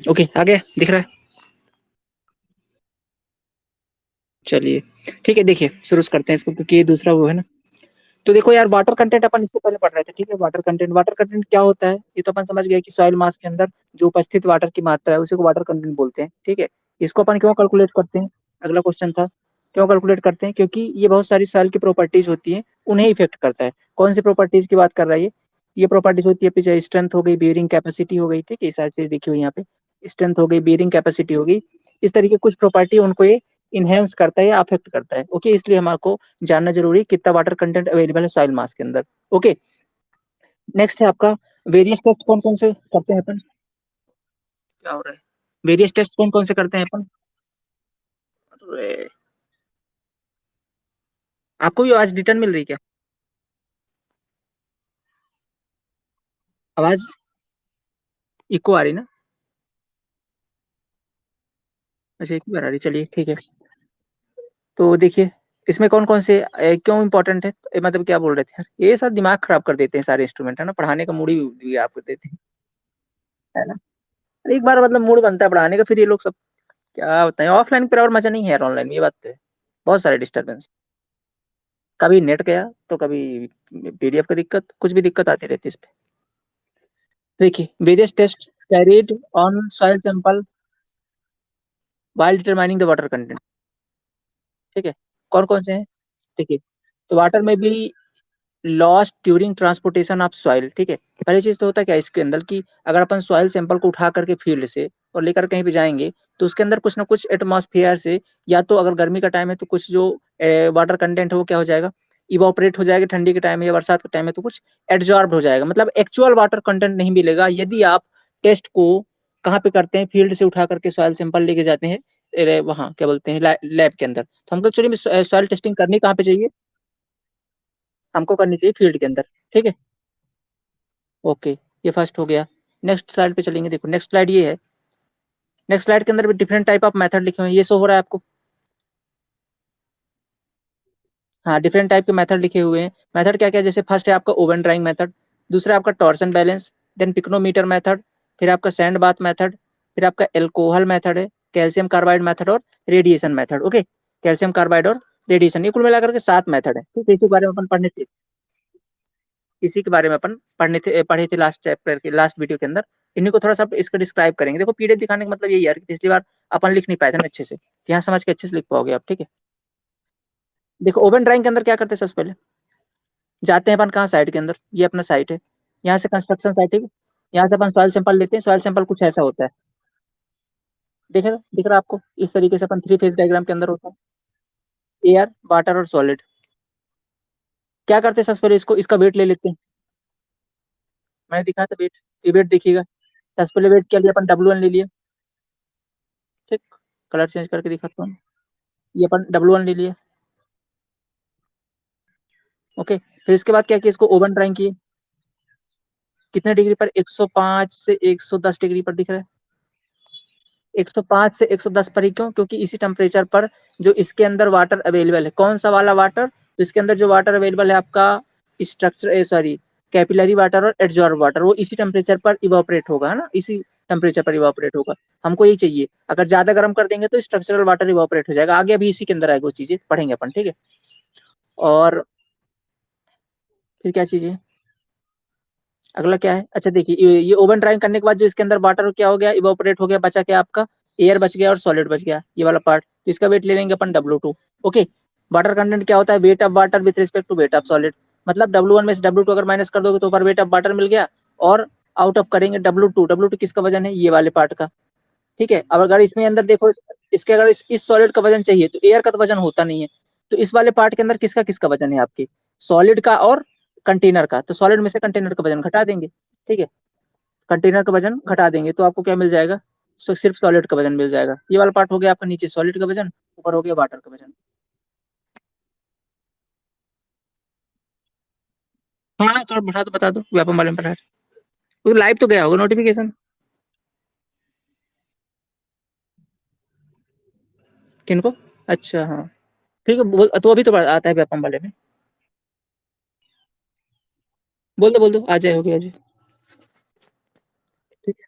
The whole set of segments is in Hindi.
ओके आ गया, दिख रहा है। चलिए ठीक है, देखिए शुरू करते हैं इसको, क्योंकि ये दूसरा वो है ना। तो देखो यार, वाटर कंटेंट अपन इससे पहले पढ़ रहे थे, ठीक है। वाटर कंटेंट क्या होता है, ये तो अपन समझ गए कि सॉइल मास के अंदर जो उपस्थित वाटर की मात्रा है उसी को वाटर कंटेंट बोलते हैं, ठीक है। इसको अपन क्यों कैलकुलेट करते हैं, अगला क्वेश्चन था। क्यों कैलकुलेट करते हैं, क्योंकि ये बहुत सारी सॉइल की प्रॉपर्टीज होती हैं, उन्हें इफेक्ट करता है। कौन सी प्रॉपर्टीज की बात कर रहा है ये प्रॉपर्टीज होती है पीछे, स्ट्रेंथ हो गई, बियरिंग कैपेसिटी हो गई, ठीक है। ये सारी चीज देखी हुई यहाँ पे, स्ट्रेंथ हो गई, बियरिंग कैपेसिटी हो गई। इस तरीके कुछ प्रॉपर्टी उनको ये इनहेंस करता है या अफेक्ट करता है, ओके। इसलिए हमारे जानना जरूरी है कितना वाटर कंटेंट अवेलेबल है सॉइल मास के अंदर, ओके। नेक्स्ट है आपका वेरियस टेस्ट, कौन कौन से करते हैं अपन। क्या हो रहा है, वेरियस टेस्ट कौन कौन से करते हैं अपन। अरे, आपको भी आवाज रिटर्न मिल रही है क्या, आवाज इको आ रही ना। अच्छा, एक बार आ रही, चलिए ठीक है। तो देखिए, इसमें कौन कौन से क्यों इंपॉर्टेंट है, मतलब क्या बोल रहे थे यार, ये सब दिमाग खराब कर देते हैं सारे इंस्ट्रूमेंट, है ना। पढ़ाने का मूड ही आपको देते हैं, है ना। एक बार मतलब मूड बनता है पढ़ाने का, फिर ये लोग सब क्या बताएं। ऑफलाइन पर और मजा नहीं है यार, ऑनलाइन में, ये बात तो है। बहुत सारे डिस्टर्बेंस, कभी नेट गया तो कभी पीडीएफ का दिक्कत, कुछ भी दिक्कत आती रहती है इस पे। देखिए, various test carried on soil sample while determining the water content, ठीक है। कौन कौन से हैं, देखिए। तो वाटर में भी lost during transportation of soil, ठीक है। पहली चीज तो होता है क्या इसके अंदर कि अगर अपन सॉइल सैंपल को उठा करके फील्ड से और लेकर कहीं पे जाएंगे, तो उसके अंदर कुछ ना कुछ एटमॉस्फेयर से, या तो अगर गर्मी का टाइम है तो कुछ जो वाटर कंटेंट है वो क्या हो जाएगा, इवापोरेट हो जाएगा। ठंडी के टाइम है या बरसात के टाइम है तो कुछ एब्जॉर्ब हो जाएगा, मतलब एक्चुअल वाटर कंटेंट नहीं मिलेगा यदि आप टेस्ट को कहाँ पे करते हैं, फील्ड से उठा करके सॉइल सैंपल लेके जाते हैं वहाँ क्या बोलते हैं लैब के अंदर। तो हमको एक्चुअली सॉइल टेस्टिंग करनी कहाँ पे चाहिए, हमको करनी चाहिए फील्ड के अंदर, ठीक है। ओके, ये फर्स्ट हो गया। नेक्स्ट स्लाइड पे चलेंगे, देखो नेक्स्ट स्लाइड ये है। नेक्स्ट स्लाइड के अंदर भी डिफरेंट टाइप ऑफ मेथड लिखे हुए हैं, ये शो हो रहा है आपको। हाँ, डिफरेंट टाइप के मेथड लिखे हुए हैं। मेथड क्या क्या, जैसे फर्स्ट है आपका ओवन ड्राइंग मेथड, दूसरा आपका torsion balance, then pycnometer method, फिर आपका सैंड बाथ मेथड, फिर आपका एल्कोहल मेथड है, कैल्शियम कार्बाइड मेथड और radiation method, okay. Calcium carbide और रेडिएशन, ये कुल मिलाकर के 7 मेथड है, ठीक है। इसी के बारे में अपन पढ़ने थे, इसी के बारे में अपन पढ़े थे लास्ट चैप्टर के लास्ट वीडियो के अंदर। इन्हीं को थोड़ा सा इसका डिस्क्राइब करेंगे। देखो, पीडीएफ दिखाने का मतलब यही यार कि पिछली बार अपन लिख नहीं पाए थे ना अच्छे से, यहाँ समझ के अच्छे से लिख पाओगे आप, ठीक है। देखो, ओवन ड्राइंग के अंदर क्या करते हैं, सबसे पहले जाते हैं अपन कहाँ, साइट के अंदर, ये अपना साइट है, यहाँ से कंस्ट्रक्शन साइट है, यहाँ से अपन सॉइल सैंपल लेते हैं। सॉइल सैंपल कुछ ऐसा होता है, देखेगा, दिख रहा है आपको, इस तरीके से अपन 3 फेज डायग्राम के अंदर होता है, एयर, वाटर और सॉलिड। क्या करते हैं, सबसे पहले इसको, इसका वेट ले लेते हैं। मैंने दिखाया था वेट, ये वेट देखिएगा। सबसे पहले वेट क्या लिया अपन, W1 ले लिया, ठीक। कलर चेंज करके दिखाता हूँ, ये अपन W1 ले लिया, ओके। फिर इसके बाद क्या किया, इसको ओवन ड्राइंग किए, कितने डिग्री पर, 105 से 110 डिग्री पर, दिख रहा है। 105 से 110 पर ही, क्यों, क्योंकि इसी टेम्परेचर पर जो इसके अंदर वाटर अवेलेबल है, कौन सा वाला वाटर, तो इसके अंदर जो वाटर अवेलेबल है आपका स्ट्रक्चर, सॉरी, कैपिलरी वाटर और एडजॉर्ब वाटर, वो इसी टेम्परेचर पर इवापोरेट होगा, है ना, इसी टेम्परेचर पर इवापोरेट होगा। हमको यही चाहिए, अगर ज्यादा गर्म कर देंगे तो स्ट्रक्चरल वाटर इवापोरेट हो जाएगा, आगे अभी इसी के अंदर आएगा, वो चीजें पढ़ेंगे अपन, ठीक है। और फिर क्या चीज है, अगला क्या है, अच्छा देखिए, ये ओवन ड्राइंग करने के बाद जो इसके अंदर वाटर क्या हो गया, इवापोरेट हो गया, बचा क्या आपका, एयर बच गया और सॉलिड बच गया, ये वाला पार्ट। तो इसका वेट ले लेंगे अपन W2, ओके। वाटर कंटेंट क्या होता है, weight of water with respect to weight of solid, मतलब W1 में से W2 अगर माइनस कर दोगे तो ऊपर वेट ऑफ वाटर मिल गया, और आउट ऑफ करेंगे W2 किसका वजन है, ये वाले पार्ट का, ठीक है। अब अगर इसमें अंदर देखो, इसके अगर इस सॉलिड का वजन चाहिए, तो एयर का तो वजन होता नहीं है, तो इस वाले पार्ट के अंदर किसका किसका वजन है आपके, सॉलिड का और कंटेनर का, तो सॉलिड में से कंटेनर का वजन घटा देंगे, ठीक है। कंटेनर का वजन घटा देंगे तो आपको क्या मिल जाएगा, सिर्फ सॉलिड का वजन मिल जाएगा। ये वाला पार्ट हो गया आपका नीचे सॉलिड का वजन, ऊपर हो गया वाटर का वजन। हाँ, तो बढ़ा दो, बता दो व्यापम वाले में पढ़ा है। तो लाइव तो गया होगा नोटिफिकेशन, किनको, अच्छा हाँ, ठीक है तो अभी तो आता है व्यापम वाले में। बोल दो आ जाए, हो गया जी। ठीक है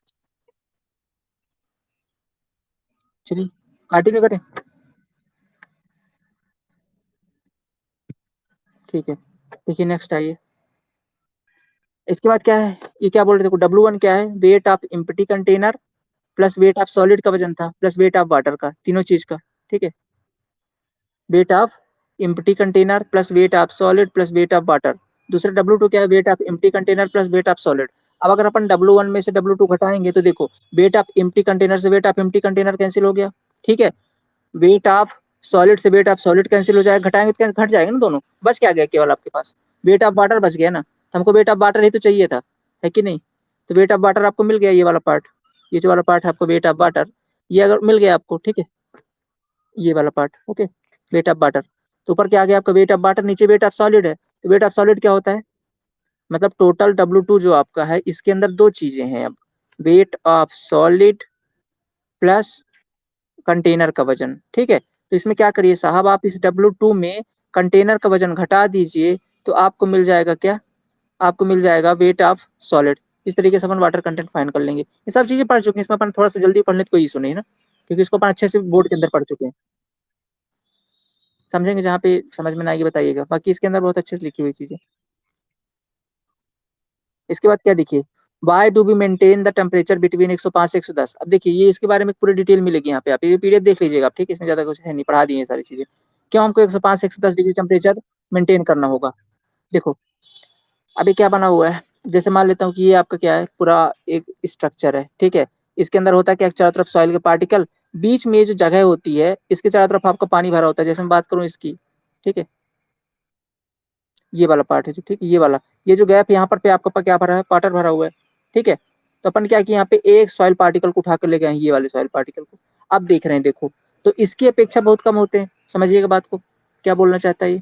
चलिए, काटी नहीं करें। ठीक है, देखिए नेक्स्ट आइए। इसके बाद क्या है, ये क्या बोल रहे थे, W1 क्या है, weight of empty container plus wait of solid का वजन था प्लस वेट ऑफ वाटर का, तीनों चीज का। ठीक है, weight of empty container plus wait of solid plus wait of water. दूसरा W2 क्या है, weight of empty container plus wait of solid. अब अगर अपन W1 में से W2 घटाएंगे तो देखो, वेट ऑफ एम्प्टी कंटेनर से weight of empty container cancel हो गया। ठीक है, वेट ऑफ सॉलिड से वेट ऑफ सॉलिड कैंसिल हो जाएगा, घटाएंगे तो घट जाएगा ना दोनों, बच क्या गया केवल आपके पास, वेट ऑफ वाटर बच गया ना। तो हमको वेट ऑफ वाटर ही तो चाहिए था, है कि नहीं। तो वेट ऑफ वाटर आपको मिल गया, ये वाला पार्ट, ये जो वाला पार्ट है आपको वेट ऑफ वाटर, ये अगर मिल गया आपको, ठीक है, ये वाला part, okay, wait of water. तो ऊपर क्या आ गया आपका वेट ऑफ वाटर, नीचे वेट ऑफ सॉलिड है। तो वेट ऑफ सॉलिड क्या होता है, मतलब टोटल W2 जो आपका है, इसके अंदर दो चीजें हैं अब, wait of solid plus container का वजन। ठीक है, तो इसमें क्या करिए साहब, आप इस W2 में कंटेनर का वजन घटा दीजिए, तो आपको मिल जाएगा क्या, आपको मिल जाएगा वेट ऑफ सॉलिड। इस तरीके से अपन वाटर कंटेंट फाइंड कर लेंगे। ये सब चीजें पढ़ चुके हैं, इसमें अपन थोड़ा सा जल्दी पढ़ ले तो कोई इशू नहीं है ना, क्योंकि इसको अपन अच्छे से बोर्ड के अंदर पढ़ चुके हैं। समझेंगे, जहाँ पे समझ में ना आएगी बताइएगा, बाकी इसके अंदर बहुत अच्छे से लिखी हुई चीजें। इसके बाद क्या देखिए, why do we maintain the temperature between 105 से 110। अब देखिए ये इसके बारे में पूरी डिटेल मिलेगी यहाँ पे, आप ये पीडीएफ देख लीजिएगा आप, ठीक है, इसमें ज्यादा कुछ है नहीं, पढ़ा दिए सारी चीजें। क्यों हमको 105 से 110 डिग्री टेम्परेचर मेंटेन करना होगा। देखो अभी क्या बना हुआ है, जैसे मान लेता हूँ कि ये आपका क्या है, पूरा एक स्ट्रक्चर है, ठीक है। इसके अंदर होता है क्या, चारों तरफ सॉइल के पार्टिकल, बीच में जो जगह होती है इसके चारों तरफ आपका पानी भरा होता है। जैसे मैं बात करूँ इसकी, ठीक है, ये वाला पार्ट है जो, ठीक है, ये वाला, ये जो गैप यहाँ पर पे आपका क्या भरा है, वाटर भरा हुआ है। ठीक है, तो अपन क्या किया, यहाँ पे एक सॉइल पार्टिकल को उठा कर ले गए हैं, ये वाले सॉइल पार्टिकल को। अब देख रहे हैं, देखो, तो इसकी अपेक्षा बहुत कम होते हैं, समझिएगा बात को, क्या बोलना चाहता है ये।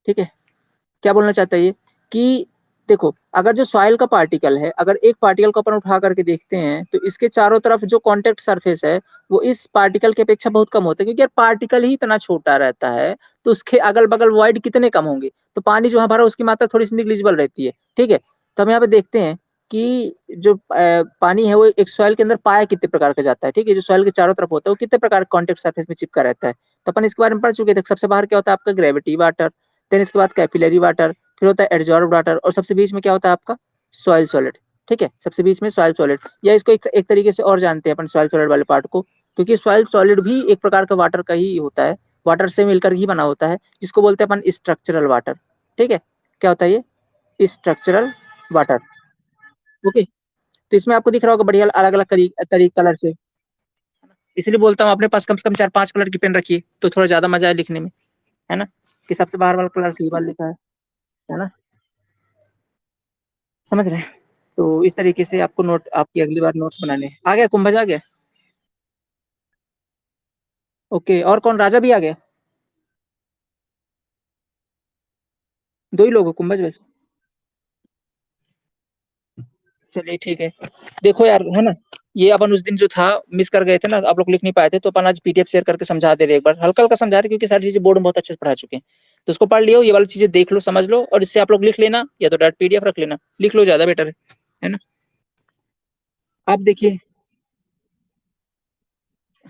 ठीक है, क्या बोलना चाहता है ये, कि देखो अगर जो सॉइल का पार्टिकल है, अगर एक पार्टिकल को अपन उठा करके देखते हैं तो इसके चारों तरफ जो कांटेक्ट सरफेस है वो इस पार्टिकल की अपेक्षा बहुत कम होता है, क्योंकि यार पार्टिकल ही इतना छोटा रहता है, तो उसके अगल बगल वॉइड कितने कम होंगे, तो पानी जो है भरा उसकी मात्रा थोड़ी सी निग्लिजिबल रहती है। ठीक है, तो हम यहाँ पे देखते हैं कि जो पानी है वो एक सॉइल के अंदर पाया कितने प्रकार का जाता है। ठीक है, जो सॉइल के चारों तरफ होता है वो कितने प्रकार कॉन्टेक्ट सरफेस में चिपका रहता है, तो अपन इसके बारे में पढ़ चुके थे। सबसे बाहर क्या होता है आपका, ग्रेविटी वाटर, देन इसके बाद कैपिलरी वाटर, फिर होता है एडजॉर्ब वाटर, और सबसे बीच में क्या होता है आपका, सॉइल सॉलिड। ठीक है, सबसे बीच में सॉइल सॉलिड, या इसको एक तरीके से और जानते हैं अपन सॉइल सॉलिड वाले पार्ट को, क्योंकि सॉइल सॉलिड भी एक प्रकार का वाटर का ही होता है, वाटर से मिलकर ही बना होता है, जिसको बोलते हैं अपन स्ट्रक्चरल वाटर। ठीक है, क्या होता है ये, स्ट्रक्चरल वाटर। ओके, तो इसमें आपको दिख रहा होगा बढ़िया अलग अलग तरीक कलर से, इसलिए बोलता हूँ अपने पास कम से कम 4-5 कलर की पेन रखिए, तो थोड़ा ज्यादा मजा है लिखने में, है ना, कि सबसे बाहर वाला कलर सही वाला लिखा है ना, समझ रहे हैं। तो इस तरीके से आपको नोट, आपकी अगली बार नोट्स बनाने हैं। आ गया कुंभज, आ गया। ओके, और कौन, राजा भी आ गया। दो ही लोग हो कुंभज वैसे। चलिए ठीक है, देखो यार, है ना, ये अपन उस दिन जो था मिस कर गए थे ना, आप लोग लिख नहीं पाए थे, तो अपन आज पीडीएफ शेयर करके समझा दे रहे, एक बार हल्का हल्का समझा रहे, क्योंकि सारी चीजें बोर्ड में बहुत अच्छे से पढ़ा चुके हैं। तो उसको पढ़ लियो, ये वाली चीजें देख लो, समझ लो, और इससे आप लोग लिख लेना, या तो डायरेक्ट पीडीएफ रख लेना, लिख लो, ज्यादा बेटर है ना। आप देखिए,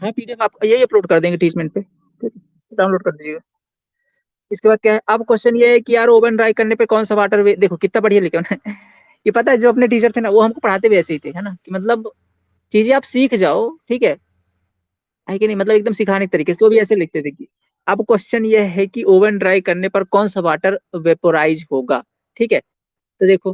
हाँ पीडीएफ आप यही अपलोड कर देंगे टीचमेंट पे, ठीक है, डाउनलोड कर दीजिएगा। इसके बाद क्या है, अब क्वेश्चन ये है कि यार ओवन ड्राई करने पे कौन सा वाटर वे, देखो कितना बढ़िया लिखे उन्होंने ये पता है, जो अपने टीचर थे ना वो हमको पढ़ाते भी ऐसे ही थे, है ना, कि मतलब चीजें आप सीख जाओ, ठीक है कि नहीं, मतलब एकदम सिखाने के तरीके से, तो भी ऐसे लिखते थे कि अब क्वेश्चन ये है कि ओवन ड्राई करने पर कौन सा वाटर वेपोराइज होगा। ठीक है, तो देखो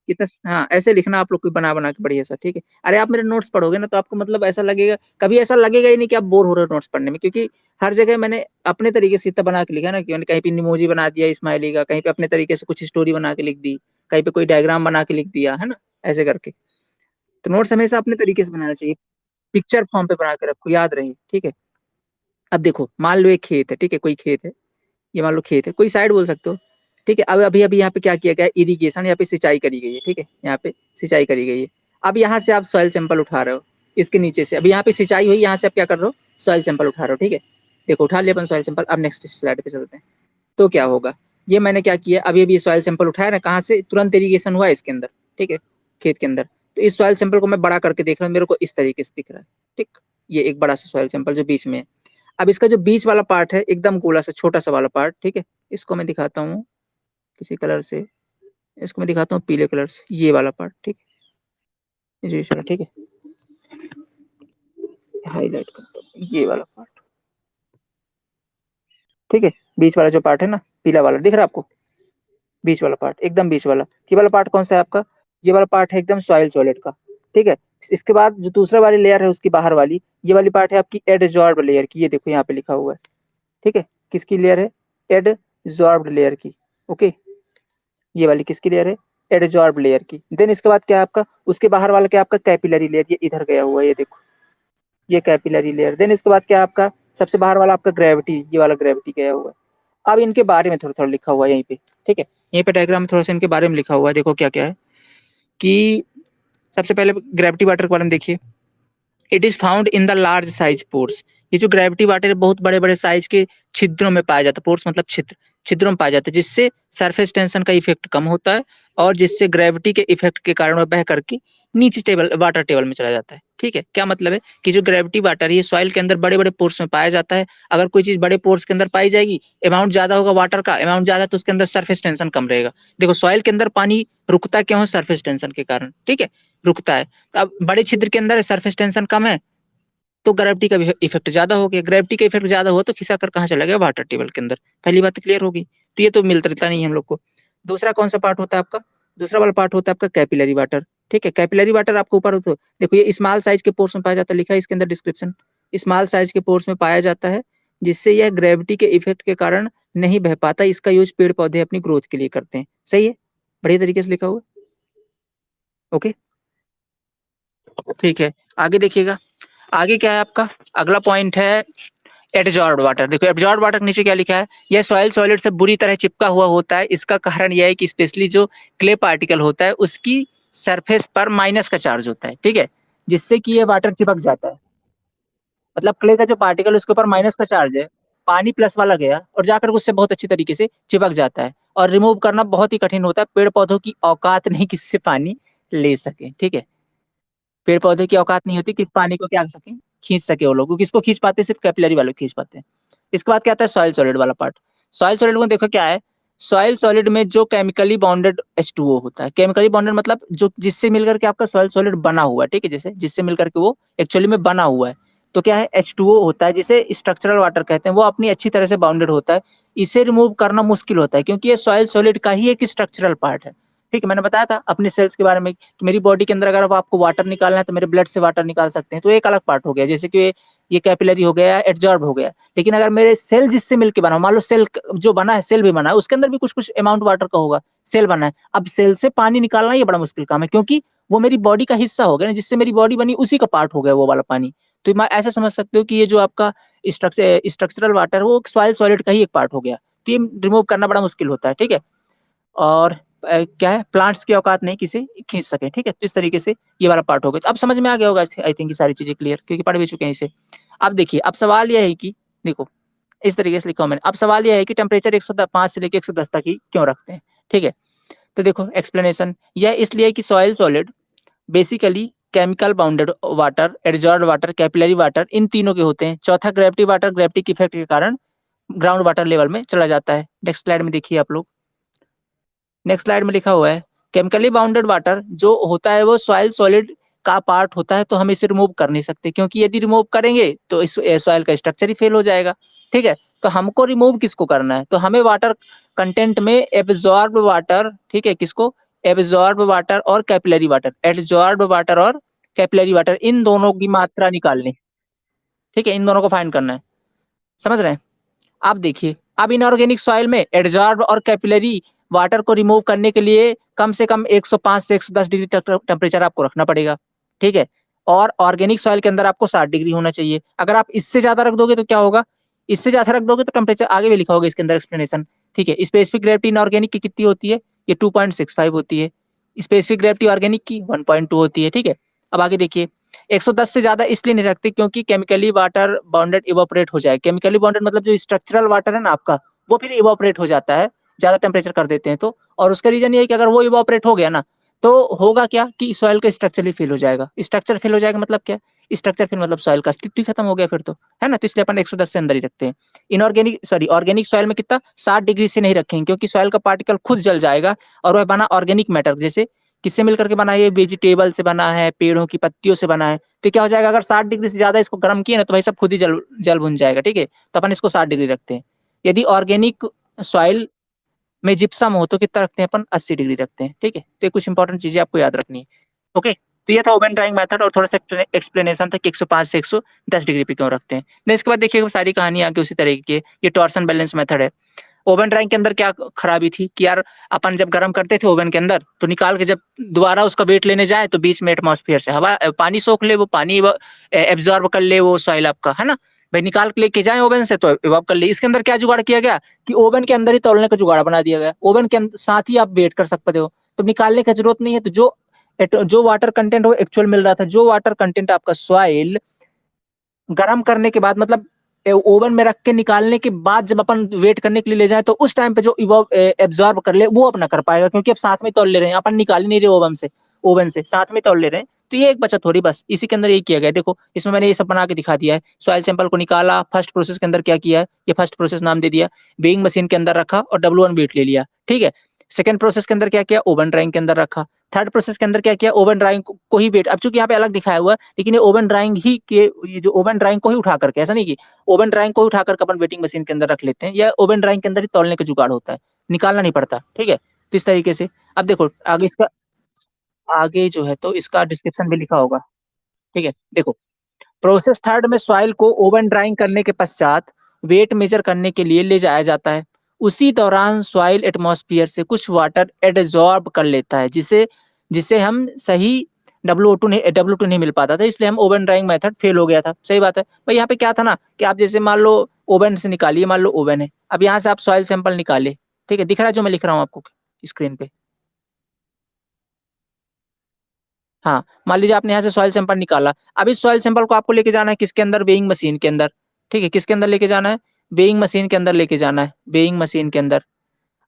कितना, हाँ ऐसे लिखना आप लोग को बना बना के बढ़िया सा, ठीक है। अरे आप मेरे नोट्स पढ़ोगे ना तो आपको मतलब ऐसा लगेगा, कभी ऐसा लगेगा ही नहीं कि आप बोर हो रहे हो नोट्स पढ़ने में, क्योंकि हर जगह मैंने अपने तरीके से इतना बना के लिखा ना, कि मैंने कहीं पे निमोजी बना दिया स्माइली का, कहीं पे अपने तरीके से कुछ स्टोरी बना के लिख दी, कहीं पे कोई डायग्राम बना के लिख दिया, है ना, ऐसे करके। तो नोट्स हमेशा अपने तरीके से बनाना चाहिए, पिक्चर फॉर्म पे बना के रखो, याद रहे, ठीक है। अब देखो मान लो एक खेत है, ठीक है, कोई खेत है, ये मान लो खेत है, कोई साइड बोल सकते हो। ठीक है, अब अभी अभी यहाँ पे क्या किया गया है, इरिगेशन, यहाँ पे सिंचाई करी गई है, ठीक है, यहाँ पे सिंचाई करी गई है। अब यहाँ से आप सॉइल सैंपल उठा रहे हो, इसके नीचे से, अभी यहाँ पे सिंचाई हुई, यहाँ से आप क्या कर रहे हो, सॉइल सैंपल उठा रहा हूँ, ठीक है। देखो उठा लिया अपन सॉइल सैंपल। अब नेक्स्ट स्लाइड पे चलते हैं। तो क्या होगा, ये मैंने क्या किया, अभी अभी सॉइल सैंपल उठाया ना, कहाँ से, तुरंत इरिगेशन हुआ है इसके अंदर, ठीक है, खेत के अंदर। तो इस सॉइल सैंपल को मैं बड़ा करके देख रहा हूँ, मेरे को इस तरीके से दिख रहा है, ठीक। ये एक बड़ा सा सॉइल सैंपल जो बीच में है। अब इसका जो बीच वाला पार्ट है, एकदम गोला सा छोटा सा वाला पार्ट, ठीक है, इसको मैं दिखाता हूँ किसी कलर से, इसको मैं दिखाता हूँ पीले कलर से, ये वाला पार्ट, ठीक है, जी चलो ठीक है, हाईलाइट करता हूँ ये वाला पार्ट, ठीक है। बीच वाला जो पार्ट है ना, पीला वाला दिख रहा है आपको, बीच वाला पार्ट, एकदम बीच वाला। ये वाला पार्ट कौन सा है आपका, ये वाला पार्ट है एकदम सॉइल सॉलिड का, ठीक है। इसके बाद जो दूसरा वाली लेयर है उसकी बाहर वाली, ये वाली पार्ट है आपकी एडजॉर्ब लेयर की, ये देखो यहाँ पे लिखा हुआ है, ठीक है। किसकी लेयर है, एडजॉर्ब लेयर की, ओके। ये वाली किसकी लेयर है, एडजॉर्ब लेयर की। देन इसके बाद क्या है आपका, उसके बाहर वाला क्या है आपका, कैपिलरी लेयर, ये इधर गया हुआ है, ये देखो, ये कैपिलरी लेयर। देन इसके बाद क्या है आपका, सबसे बाहर वाला आपका ग्रेविटी, ये वाला ग्रेविटी गया हुआ है। अब इनके बारे में थोड़ा थोड़ा लिखा हुआ है यहीं पे, ठीक है। यहीं पे डायग्राम में थोड़ा सा इनके बारे में लिखा हुआ है, देखो क्या क्या है कि सबसे पहले ग्रेविटी वाटर के बारे में देखिए। It is found in the large size pores. ये जो ग्रेविटी वाटर है बहुत बड़े बड़े साइज के छिद्रों में पाया जाता है, पोर्स मतलब छिद्र, छिद्रों में पाया जाता है, जिससे सरफेस टेंशन का इफेक्ट कम होता है और जिससे ग्रेविटी के इफेक्ट के कारण वह बह करके नीचे टेबल वाटर टेबल में चला जाता है, ठीक है। क्या मतलब है कि जो ग्रेविटी वाटर है ये सॉइल के अंदर बड़े बड़े पोर्स में पाया जाता है। अगर कोई चीज बड़े पोर्स के अंदर पाई जाएगी, अमाउंट ज्यादा होगा वाटर का, अमाउंट ज्यादा तो उसके अंदर सरफेस टेंशन कम रहेगा। देखो सॉइल के अंदर पानी रुकता क्यों है, सरफेस टेंशन के कारण, ठीक है, रुकता है। तो अब बड़े छिद्र के अंदर सरफेस टेंशन कम है तो ग्रेविटी का इफेक्ट ज्यादा हो गया, ग्रेविटी का इफेक्ट ज्यादा हुआ तो खिसा कर कहाँ चला गया, वाटर टेबल के अंदर। पहली बात क्लियर होगी। तो ये तो मिलता रहता नहीं है हम लोग को। दूसरा कौन सा पार्ट होता है आपका, दूसरा वाला पार्ट होता है आपका कैपिलरी वाटर, ठीक है। कैपिलरी वाटर आपको ऊपर तो देखो ये स्मॉल साइज के पोर्स में पाया जाता है, लिखा है इसके अंदर डिस्क्रिप्शन, स्मॉल साइज के पोर्स में पाया जाता है, जिससे यह ग्रेविटी के इफेक्ट के कारण नहीं बह पाता। इसका यूज पेड़ पौधे अपनी ग्रोथ के लिए करते हैं, सही है, बढ़िया तरीके से लिखा हुआ, ओके, ठीक है। आगे देखिएगा, आगे क्या है आपका, अगला पॉइंट है एब्जॉर्ब्ड वाटर। देखो एब्जॉर्ब्ड वाटर के नीचे क्या लिखा है, यह सॉइल सॉलिड से बुरी तरह चिपका हुआ होता है। इसका कारण यह है कि स्पेशली जो क्ले पार्टिकल होता है उसकी सरफेस पर माइनस का चार्ज होता है, ठीक है, जिससे कि ये वाटर चिपक जाता है। मतलब क्ले का जो पार्टिकल उसके ऊपर माइनस का चार्ज है, पानी प्लस वाला गया और जाकर उससे बहुत अच्छी तरीके से चिपक जाता है, और रिमूव करना बहुत ही कठिन होता है। पेड़ पौधों की औकात नहीं कि इससे पानी ले सके, ठीक है, पेड़ पौधे की औकात नहीं होती कि इस पानी को क्या कर सके, खींच सके वो लोग, किसको खींच पाते हैं, सिर्फ कैपिलरी वालों खींच पाते हैं। इसके बाद क्या आता है सॉइल सॉलिड वाला पार्ट। सॉइल सॉलिड में देखो क्या है, सॉइल सॉलिड में जो केमिकली बॉन्डेड H2O होता है, केमिकली बॉन्डेड मतलब जो जिससे मिलकर के आपका सॉइल सॉलिड बना हुआ है, ठीक है, जैसे जिससे मिलकर के वो एक्चुअली में बना हुआ है। तो क्या है H2O होता है जिसे स्ट्रक्चरल वाटर कहते हैं, वो अपनी अच्छी तरह से बाउंडेड होता है। इसे रिमूव करना मुश्किल होता है क्योंकि ये सॉइल सॉलिड का ही एक स्ट्रक्चरल पार्ट है, ठीक है। मैंने बताया था अपने सेल्स के बारे में कि मेरी बॉडी के अंदर अगर आपको वाटर निकालना है तो मेरे ब्लड से वाटर निकाल सकते हैं, तो एक अलग पार्ट हो गया, जैसे कि ये कैपिलरी हो गया, एब्जॉर्ब हो गया। लेकिन अगर मेरे सेल जिससे मिलकर बना, मान लो सेल जो बना है, सेल भी बना है, उसके अंदर भी कुछ कुछ अमाउंट वाटर का होगा, सेल बना है। अब सेल से पानी निकालना ये बड़ा मुश्किल काम है क्योंकि वो मेरी बॉडी का हिस्सा हो गया ना, जिससे मेरी बॉडी बनी उसी का पार्ट हो गया वो वाला पानी। तो मैं ऐसा समझ सकते हो कि ये जो आपका स्ट्रक्चरल वाटर है वो सॉइल सॉलिड का ही एक पार्ट हो गया। तो ये रिमूव करना बड़ा मुश्किल होता है, ठीक है। और क्या है, प्लांट्स की औकात नहीं किसे खींच सके, ठीक है। तो इस तरीके से ये वाला पार्ट हो गया। तो अब समझ में आ गया होगा आई थिंक ये सारी चीजें क्लियर, क्योंकि पढ़ भी चुके हैं इसे। अब देखिए, अब सवाल यह है कि देखो इस तरीके से लिखा हूं मैंने, अब सवाल यह है कि टेम्परेचर 105 से लेकर 110 तक ही क्यों रखते हैं, ठीक है। तो देखो एक्सप्लेनेशन यह इसलिए कि soil solid basically chemical bounded water, adsorbed water, capillary water, इन तीनों के होते हैं। चौथा ग्रेविटी वाटर, ग्रेविटी के इफेक्ट के कारण ग्राउंड वाटर लेवल में चला जाता है। नेक्स्ट स्लाइड में देखिए आप लोग, नेक्स्ट स्लाइड में लिखा हुआ है केमिकली बाउंडेड वाटर जो होता है वो सॉइल सॉलिड का पार्ट होता है, तो हम इसे रिमूव कर नहीं सकते क्योंकि यदि रिमूव करेंगे तो इस सॉइल का स्ट्रक्चर ही फेल हो जाएगा, ठीक है। तो हमको रिमूव किसको करना है, तो हमें वाटर कंटेंट में एब्जॉर्ब वाटर, ठीक है, किसको, एब्जॉर्ब वाटर और कैपिलरी वाटर, एब्जॉर्ब वाटर और कैपिलरी वाटर, इन दोनों की मात्रा निकालनी, ठीक है, इन दोनों को फाइंड करना है, समझ रहे हैं। अब देखिए, अब इनऑर्गेनिक सॉइल में एडजॉर्ब और कैपिलरी वाटर को रिमूव करने के लिए कम से कम 105 से 110 डिग्री तक टेम्परेचर आपको रखना पड़ेगा, ठीक है। और ऑर्गेनिक सॉइल के अंदर आपको 60 डिग्री होना चाहिए। अगर आप इससे ज्यादा रख दोगे तो क्या होगा, इससे ज्यादा रख दोगे तो टेम्परेचर आगे भी लिखा होगा इसके अंदर एक्सप्लेनेशन, ठीक है। स्पेसिफिक ग्रेविटी इनऑर्गेनिक की कितनी होती है, ये 2.65 होती है। स्पेसिफिक ग्रेविटी ऑर्गेनिक की 1.2 होती है, ठीक है। अब आगे देखिए, 110 से ज़्यादा इसलिए नहीं रखते क्योंकि केमिकली वाटर बाउंडेड इवापोरेट हो जाए। केमिकली बाउंडेड मतलब जो स्ट्रक्चरल वाटर है ना आपका, वो फिर इवापोरेट हो जाता है, ज़्यादा टेम्परेचर कर देते हैं तो। और उसका रीज़न ये है कि अगर वो इवापोरेट हो गया ना, तो होगा क्या कि सॉइल का स्ट्रक्चर ही फेल हो जाएगा। स्ट्रक्चर फेल हो जाएगा मतलब क्या? स्ट्रक्चर फेल मतलब सॉइल का अस्तित्व ही खत्म हो गया फिर तो, है ना? तो इसलिए अपन 110 से अंदर ही रखते हैं। ऑर्गेनिक सॉइल में कितना 60 डिग्री से नहीं रखेंगे, क्योंकि सॉइल का पार्टिकल खुद जल जाएगा और वह बना ऑर्गेनिक मैटर, जैसे किससे मिलकर के बना है? ये वेजिटेबल से बना है, पेड़ों की पत्तियों से बना है। तो क्या हो जाएगा, अगर 60 डिग्री से ज्यादा इसको गर्म किए ना, तो भाई सब खुद ही जल जल भुन जाएगा। ठीक है, तो अपन इसको 60 डिग्री रखते हैं। यदि ऑर्गेनिक सॉइल में जिप्सम हो तो कितना रखते हैं अपन? 80 डिग्री रखते हैं। ठीक है, तो ये कुछ इंपॉर्टेंट चीजें आपको याद रखनी है। ओके, तो ये था ओवन ड्राइंग मेथड, और थोड़ा सा एक्सप्लेनेशन था कि 105 से 110 डिग्री पे क्यों रखते हैं। देन इसके बाद देखिए सारी कहानी आगे उसी तरीके की है। ये टॉर्सन बैलेंस मेथड है। ओवन ड्राइंग के अंदर क्या खराबी थी कि यार, अपन जब गर्म करते थे ओवन के अंदर, तो निकाल के जब दोबारा उसका वेट लेने जाए तो बीच में एटमॉस्फेयर से हवा पानी सोख ले, वो पानी एब्जॉर्ब कर ले वो सॉइल आपका, है ना? भाई निकाल के लेके जाए ओवन से तो एब्जॉर्ब कर ले। इसके अंदर क्या जुगाड़ किया गया कि ओवन के अंदर ही तौलने का जुगाड़ बना दिया गया। ओवन के साथ ही आप वेट कर सकते हो, तो निकालने की जरूरत नहीं है। तो जो वाटर कंटेंट वो एक्चुअल मिल रहा था, जो वाटर कंटेंट आपका सॉइल गर्म करने के बाद, मतलब ओवन में रख के निकालने के बाद जब अपन वेट करने के लिए ले जाए, तो उस टाइम पे जो एब्जॉर्ब कर ले वो अपना कर पाएगा, क्योंकि अब साथ में तौल ले रहे हैं, अपन निकाल ही नहीं रहे ओवन से साथ में तौल ले रहे हैं। तो ये एक बचत हो रही, बस इसी के अंदर ये किया गया। देखो इसमें मैंने ये सब बना के दिखा दिया है। सॉइल सैंपल को निकाला, फर्स्ट प्रोसेस के अंदर क्या किया है, ये फर्स्ट प्रोसेस नाम दे दिया, वेइंग मशीन के अंदर रखा और W1 वेट ले लिया। ठीक है, सेकंड प्रोसेस के अंदर क्या किया, ओवन ड्राइंग के अंदर रखा। थर्ड प्रोसेस के अंदर क्या किया, ओवन ड्राइंग को ही वेट, अब चूंकि यहाँ पे अलग दिखाया हुआ है, लेकिन ये ओवन ड्राइंग ही के, ये जो ओवन ड्राइंग को ही उठा करके, ऐसा नहीं कि ओवन ड्राइंग को उठा करके अपन वेटिंग मशीन के अंदर रख लेते हैं, या ओवन ड्राइंग के अंदर ही तौलने का जुगाड़ होता है, निकालना नहीं पड़ता। ठीक है, तो इस तरीके से। अब देखो आगे इसका, आगे जो है तो इसका डिस्क्रिप्शन भी लिखा होगा। ठीक है, देखो प्रोसेस थर्ड में सॉइल को ओवन ड्राइंग करने के पश्चात वेट मेजर करने के लिए ले जाया जाता है। उसी दौरान सॉइल एटमॉस्फेयर से कुछ वाटर एडजॉर्ब कर लेता है, जिसे जिसे हम सही W2 नहीं मिल पाता था, इसलिए हम ओवन ड्राइंग मेथड फेल हो गया था। सही बात है भाई। यहाँ पे क्या था ना कि आप जैसे मान लो ओवन से निकालिए, मान लो ओवन है, अब यहाँ से आप सॉइल सैंपल निकाले। ठीक है, दिख रहा है जो मैं लिख रहा हूँ आपको स्क्रीन पे? हाँ, मान लीजिए आपने यहाँ से सॉइल सैंपल निकाला। अब इस सॉइल सैंपल को आपको लेके जाना है किसके अंदर? वेइंग मशीन के अंदर। ठीक है, किसके अंदर लेके जाना है? वेइंग मशीन के अंदर लेके जाना है, वेइंग मशीन के अंदर।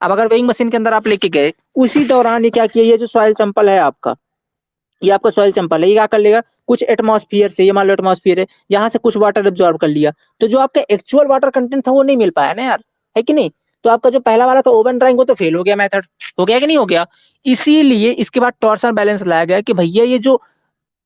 अब अगर वेइंग मशीन के अंदर आप लेके गए, उसी दौरान ये क्या किया, ये जो सॉइल सैंपल है आपका, ये आपका सॉइल सैंपल है, ये क्या कर लेगा, कुछ एटमॉस्फेयर से, ये मान लो एटमॉस्फेयर है, यहाँ से कुछ वाटर एब्जॉर्ब कर लिया। तो जो आपका एक्चुअल वाटर कंटेंट था वो नहीं मिल पाया ना यार, है कि नहीं? तो आपका जो पहला वाला था ओवन ड्राइंग, वो तो फेल हो गया मेथड। हो गया कि नहीं हो गया? इसीलिए इसके बाद टॉर्सन बैलेंस लाया गया कि भैया ये जो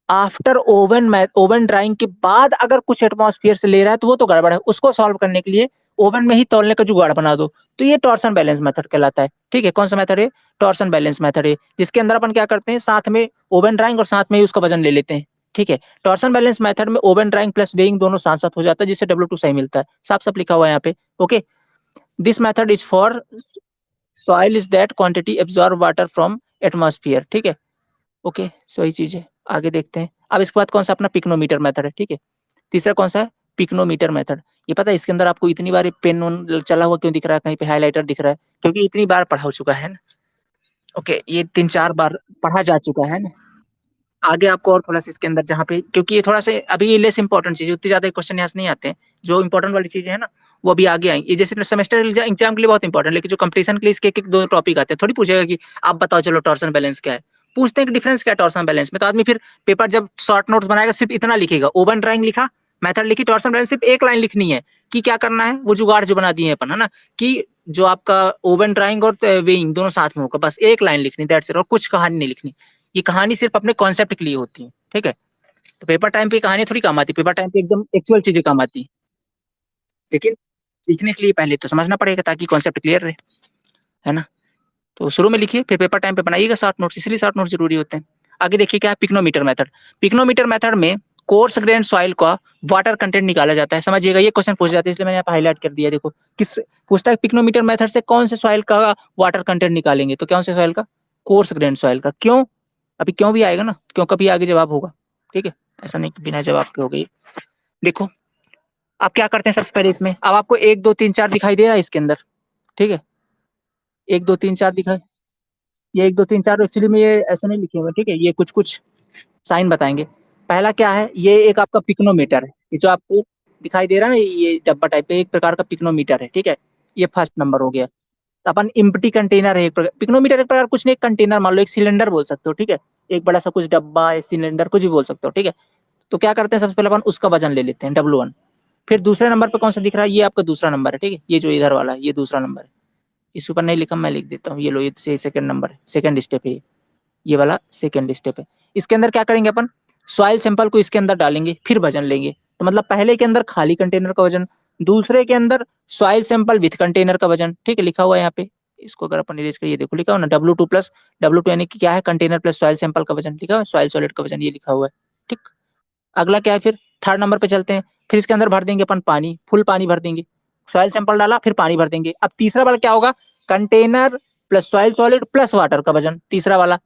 आफ्टर ओवन ड्राइंग के बाद अगर कुछ एटमॉस्फेयर से ले रहा है तो वो तो गड़बड़ है, उसको सॉल्व करने के लिए ओवन में ही तौलने का जुगाड़ बना दो। तो ये टॉर्सन बैलेंस मेथड कहलाता है। ठीक है, कौन सा मेथड है? टॉर्सन बैलेंस मेथड है, जिसके अंदर अपन क्या करते हैं, साथ में ओवन ड्राइंग और साथ में ही उसका वजन ले लेते हैं। ठीक है, टॉर्सन बैलेंस मेथड में ओवन ड्राइंग प्लस वेइंग दोनों साथ साथ हो जाता है, जिससे W2 सही मिलता है। साफ साफ लिखा हुआ है यहाँ पे। Okay, this method is for soil is that quantity absorb water from atmosphere. ठीक है, ओके, सही चीज है। आगे देखते हैं। अब इसके बाद कौन सा अपना पिक्नोमीटर मेथड है। ठीक है, तीसरा कौन सा है? Pycnometer method. ये पता है इसके अंदर आपको इतनी बार पेन चला हुआ क्यों दिख रहा है, कहीं पे हाइलाइटर दिख रहा है? क्योंकि इतनी बार पढ़ा हो चुका है ना। ओके, ये 3-4 बार पढ़ा जा चुका है ना। आगे आपको और थोड़ा सा इसके अंदर जहाँ पे, क्योंकि ये थोड़ा सा अभी ये लेस इंपॉर्टेंट चीज है, उतनी ज्यादा क्वेश्चन यहाँ से नहीं आते हैं। जो इंपॉर्टेंट वाली चीजें है ना, वो अभी आगे आएंगी। ये जैसे सेमेस्टर एग्जाम के लिए बहुत इंपॉर्टेंट, लेकिन जो कंपटीशन के लिए इसके एक एक दो टॉपिक आते हैं, थोड़ी पूछेगा कि आप बताओ चलो टॉर्सन बैलेंस क्या है। पूछते हैं कि डिफरेंस क्या है टॉर्सन बैलेंस में, तो आदमी फिर पेपर जब शॉर्ट नोट्स बनाएगा सिर्फ इतना लिखेगा, ओवन ड्राइंग लिखा, मेथड लिखी, टॉर्सन बैलेंस सिर्फ एक लाइन लिखनी है कि क्या करना है, वो जुगाड़ जो बना दिए हैं अपन, है ना, कि जो आपका ओवन ड्राइंग और वेइंग दोनों साथ में होगा, बस एक लाइन लिखनी, दैट्स इट, और कुछ कहानी नहीं लिखनी। ये कहानी सिर्फ अपने कॉन्सेप्ट के लिए होती है। ठीक है, तो पेपर टाइम पे कहानी थोड़ी काम आती, पेपर टाइम पे एकदम एक्चुअल चीजें काम आती। लेकिन सीखने के लिए पहले तो समझना पड़ेगा ताकि कॉन्सेप्ट क्लियर रहे, है ना? तो शुरू में लिखिए, फिर पेपर टाइम पे बनाइएगा शॉर्ट नोट्स, इसलिए शॉर्ट नोट्स जरूरी होते हैं। आगे देखिए क्या है, पिक्नोमीटर मेथड। पिक्नोमीटर मेथड में कोर्स ग्रेन सॉइल का वाटर कंटेंट निकाला जाता है। समझिएगा, ये क्वेश्चन पूछ जाते हैं, इसलिए मैंने यहाँ पे हाईलाइट कर दिया। देखो किस पूछता है, पिक्नोमीटर मेथड से कौन से सॉइल का वाटर कंटेंट निकालेंगे, तो कौन से सॉइल का? कोर्स ग्रेन सॉइल का। क्यों? अभी क्यों भी आएगा ना, क्यों कभी आगे जवाब होगा। ठीक है, ऐसा नहीं कि बिना जवाब के हो गई। देखो आप क्या करते हैं सबसे पहले, इसमें अब आपको 1 2 3 4 दिखाई दे रहा है इसके अंदर। ठीक है, 1 2 3 4 दिखाई, ये 1 2 3 4 एक्चुअली में ये ऐसे नहीं लिखे हुए। ठीक है, ये कुछ कुछ साइन बताएंगे। पहला क्या है, ये एक आपका पिक्नोमीटर है, ये जो आपको दिखाई दे रहा है ना, ये डब्बा टाइप का एक प्रकार का पिक्नोमीटर है, ठीक है। ये फर्स्ट नंबर हो गया। तो अपन इम्प्टी कंटेनर है एक प्रकार, पिक्नोमीटर एक प्रकार कुछ नहीं, एक कंटेनर मान लो, एक सिलेंडर बोल सकते हो, ठीक है। एक बड़ा सा कुछ डब्बा या सिलेंडर कुछ भी बोल सकते हो, ठीक है। तो क्या करते हैं, सबसे पहले अपन उसका वजन ले लेते हैं, W1। फिर दूसरे नंबर पे कौन सा दिख रहा है, ये आपका दूसरा नंबर है, ठीक है। ये जो इधर वाला है, ये दूसरा नंबर है। इस ऊपर नहीं लिखा, मैं लिख देता हूँ, ये लो, ये सेकंड नंबर है, सेकंड स्टेप है ये वाला सेकंड स्टेप है। इसके अंदर क्या करेंगे अपन, सॉइल सैंपल को इसके अंदर डालेंगे, फिर वजन लेंगे। तो मतलब पहले के अंदर खाली कंटेनर का वजन, दूसरे के अंदर सॉइल सैंपल विथ कंटेनर का वजन, ठीक है, लिखा हुआ है यहाँ पे। इसको अगर अपन इरेज करिए, देखो लिखा हुआ ना, W2 प्लस W2 यानी कि क्या है, कंटेनर प्लस सॉइल सैंपल का वजन, लिखा हुआ है, सॉइल सॉलिड का वजन ये लिखा हुआ है, ठीक। अगला क्या है, फिर थर्ड नंबर पे चलते हैं। फिर इसके अंदर भर देंगे अपन पानी, फुल पानी भर देंगे। सॉइल सैंपल डाला, फिर पानी भर देंगे। अब तीसरा वाला क्या होगा, container plus soil solid plus water का वजन, तीसरा वाला,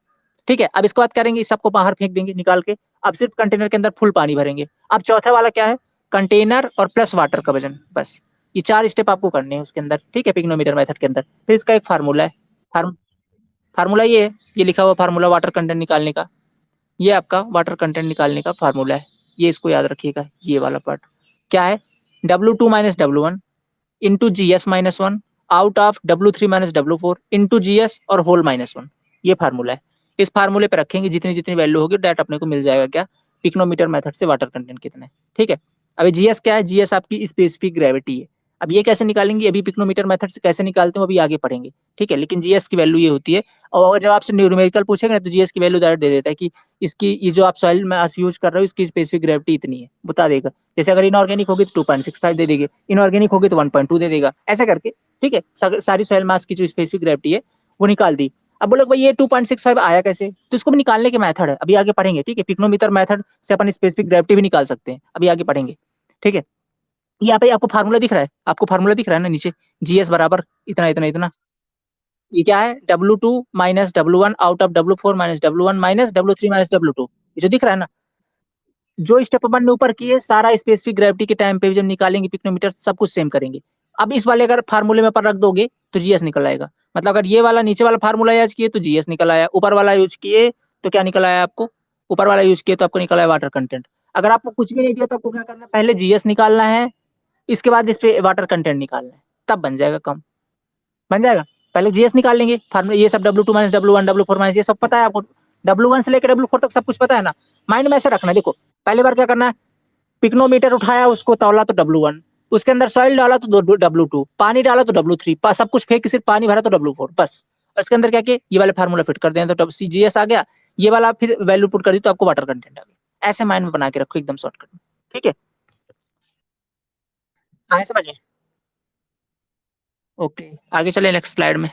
ठीक है। अब इसके बाद करेंगे, इस सबको बाहर फेंक देंगे निकाल के। अब सिर्फ कंटेनर के अंदर फुल पानी भरेंगे। अब चौथा वाला क्या है, कंटेनर और प्लस वाटर का वजन, बस। ये चार स्टेप आपको करने हैं उसके अंदर, ठीक है, पिग्नोमीटर मेथड के अंदर। फिर इसका एक फार्मूला है, फार्म फार्मूला ये है, ये लिखा हुआ फार्मूला वाटर कंटेंट निकालने का। ये आपका वाटर कंटेंट निकालने का फार्मूला है, ये इसको याद रखिएगा, ये वाला पार्ट क्या है, W2 minus W1 into GS-1 out of W3 minus W4 into GS और होल -1, ये फार्मूला है। इस फार्मूले पे रखेंगे, जितनी जितनी वैल्यू होगी डायरेक्ट अपने को मिल जाएगा क्या, पिक्नोमीटर मेथड से वाटर कंटेंट कितने, ठीक है। अभी GS क्या है, GS आपकी स्पेसिफिक ग्रेविटी है। अब ये कैसे निकालेंगे, अभी पिक्नोमीटर मेथड से कैसे निकालते हैं अभी आगे पढ़ेंगे, ठीक है। लेकिन GS की वैल्यू ये होती है। और जब आपसे न्यूमेरिकल पूछेंगे तो GS की वैल्यू डायरेक्ट दे देता है कि इसकी, ये जो आप सॉइल मास यूज कर रहे हो, इसकी स्पेसिफिक ग्रेविटी इतनी है, बता देगा। जैसे अगर इनऑर्गेनिक होगी तो 2.65 दे देगी, इनऑर्गेनिक होगी तो 1.2 दे देगा, ऐसा करके, ठीक है। सारी सॉइल मास की जो स्पेसिफिक ग्रेविटी है वो निकाल दी। अब बोलो भाई ये 2.65 आया कैसे, तो इसको भी निकालने के मेथड है, अभी आगे पढ़ेंगे, ठीक है। पिक्नोमीटर मेथड से अपन स्पेसिफिक ग्रेविटी भी निकाल सकते हैं, अभी आगे पढ़ेंगे, ठीक है। यहाँ पे आपको फार्मूला दिख रहा है, आपको फार्मूला दिख रहा है ना नीचे, GS बराबर इतना इतना इतना। ये क्या है, W2 minus W1 out of W4 minus W1 minus W3 minus W2, ये जो दिख रहा है ना, जो स्टेप अपन ने ऊपर किए सारा स्पेसिफिक ग्रेविटी के टाइम पे जब निकालेंगे पिक्नोमीटर, सब कुछ सेम करेंगे। अब इस वाले अगर फार्मूले में अपन रख दोगे तो GS निकल आएगा। मतलब अगर ये वाला नीचे वाला फार्मूला यूज किए तो GS निकल आया, ऊपर वाला यूज किए तो क्या निकल आया आपको, ऊपर वाला यूज किए तो आपको निकल आया वाटर कंटेंट। अगर आपको कुछ भी नहीं दिया तो आपको क्या करना है, पहले GS निकालना है, इसके बाद इस पे वाटर कंटेंट निकालना है, तब बन जाएगा कम, बन जाएगा। पहले GS निकाल लेंगे, फार्मूला ये सब W2 minus W1 W4 minus ये सब पता है आपको, W1 से लेकर W4 तक सब कुछ पता है ना। माइंड में ऐसे रखना है, देखो पहली बार क्या करना है, पिक्नोमीटर उठाया, उसको तौला तो W1, उसके अंदर सॉइल डाला तो W2, पानी डाला तो W3, सब कुछ फेंक के सिर्फ पानी भरा तो W4, बस। और इसके अंदर क्या किया, ये वाले फार्मूला फिट कर दें तो GS आ गया, ये वाला फिर वैल्यू पुट कर दी तो आपको वाटर कंटेंट आ गया। ऐसे माइंड में बना के रखो एकदम शॉर्टकट में, ठीक है। आए समझ में, ओके। आगे चले नेक्स्ट स्लाइड में।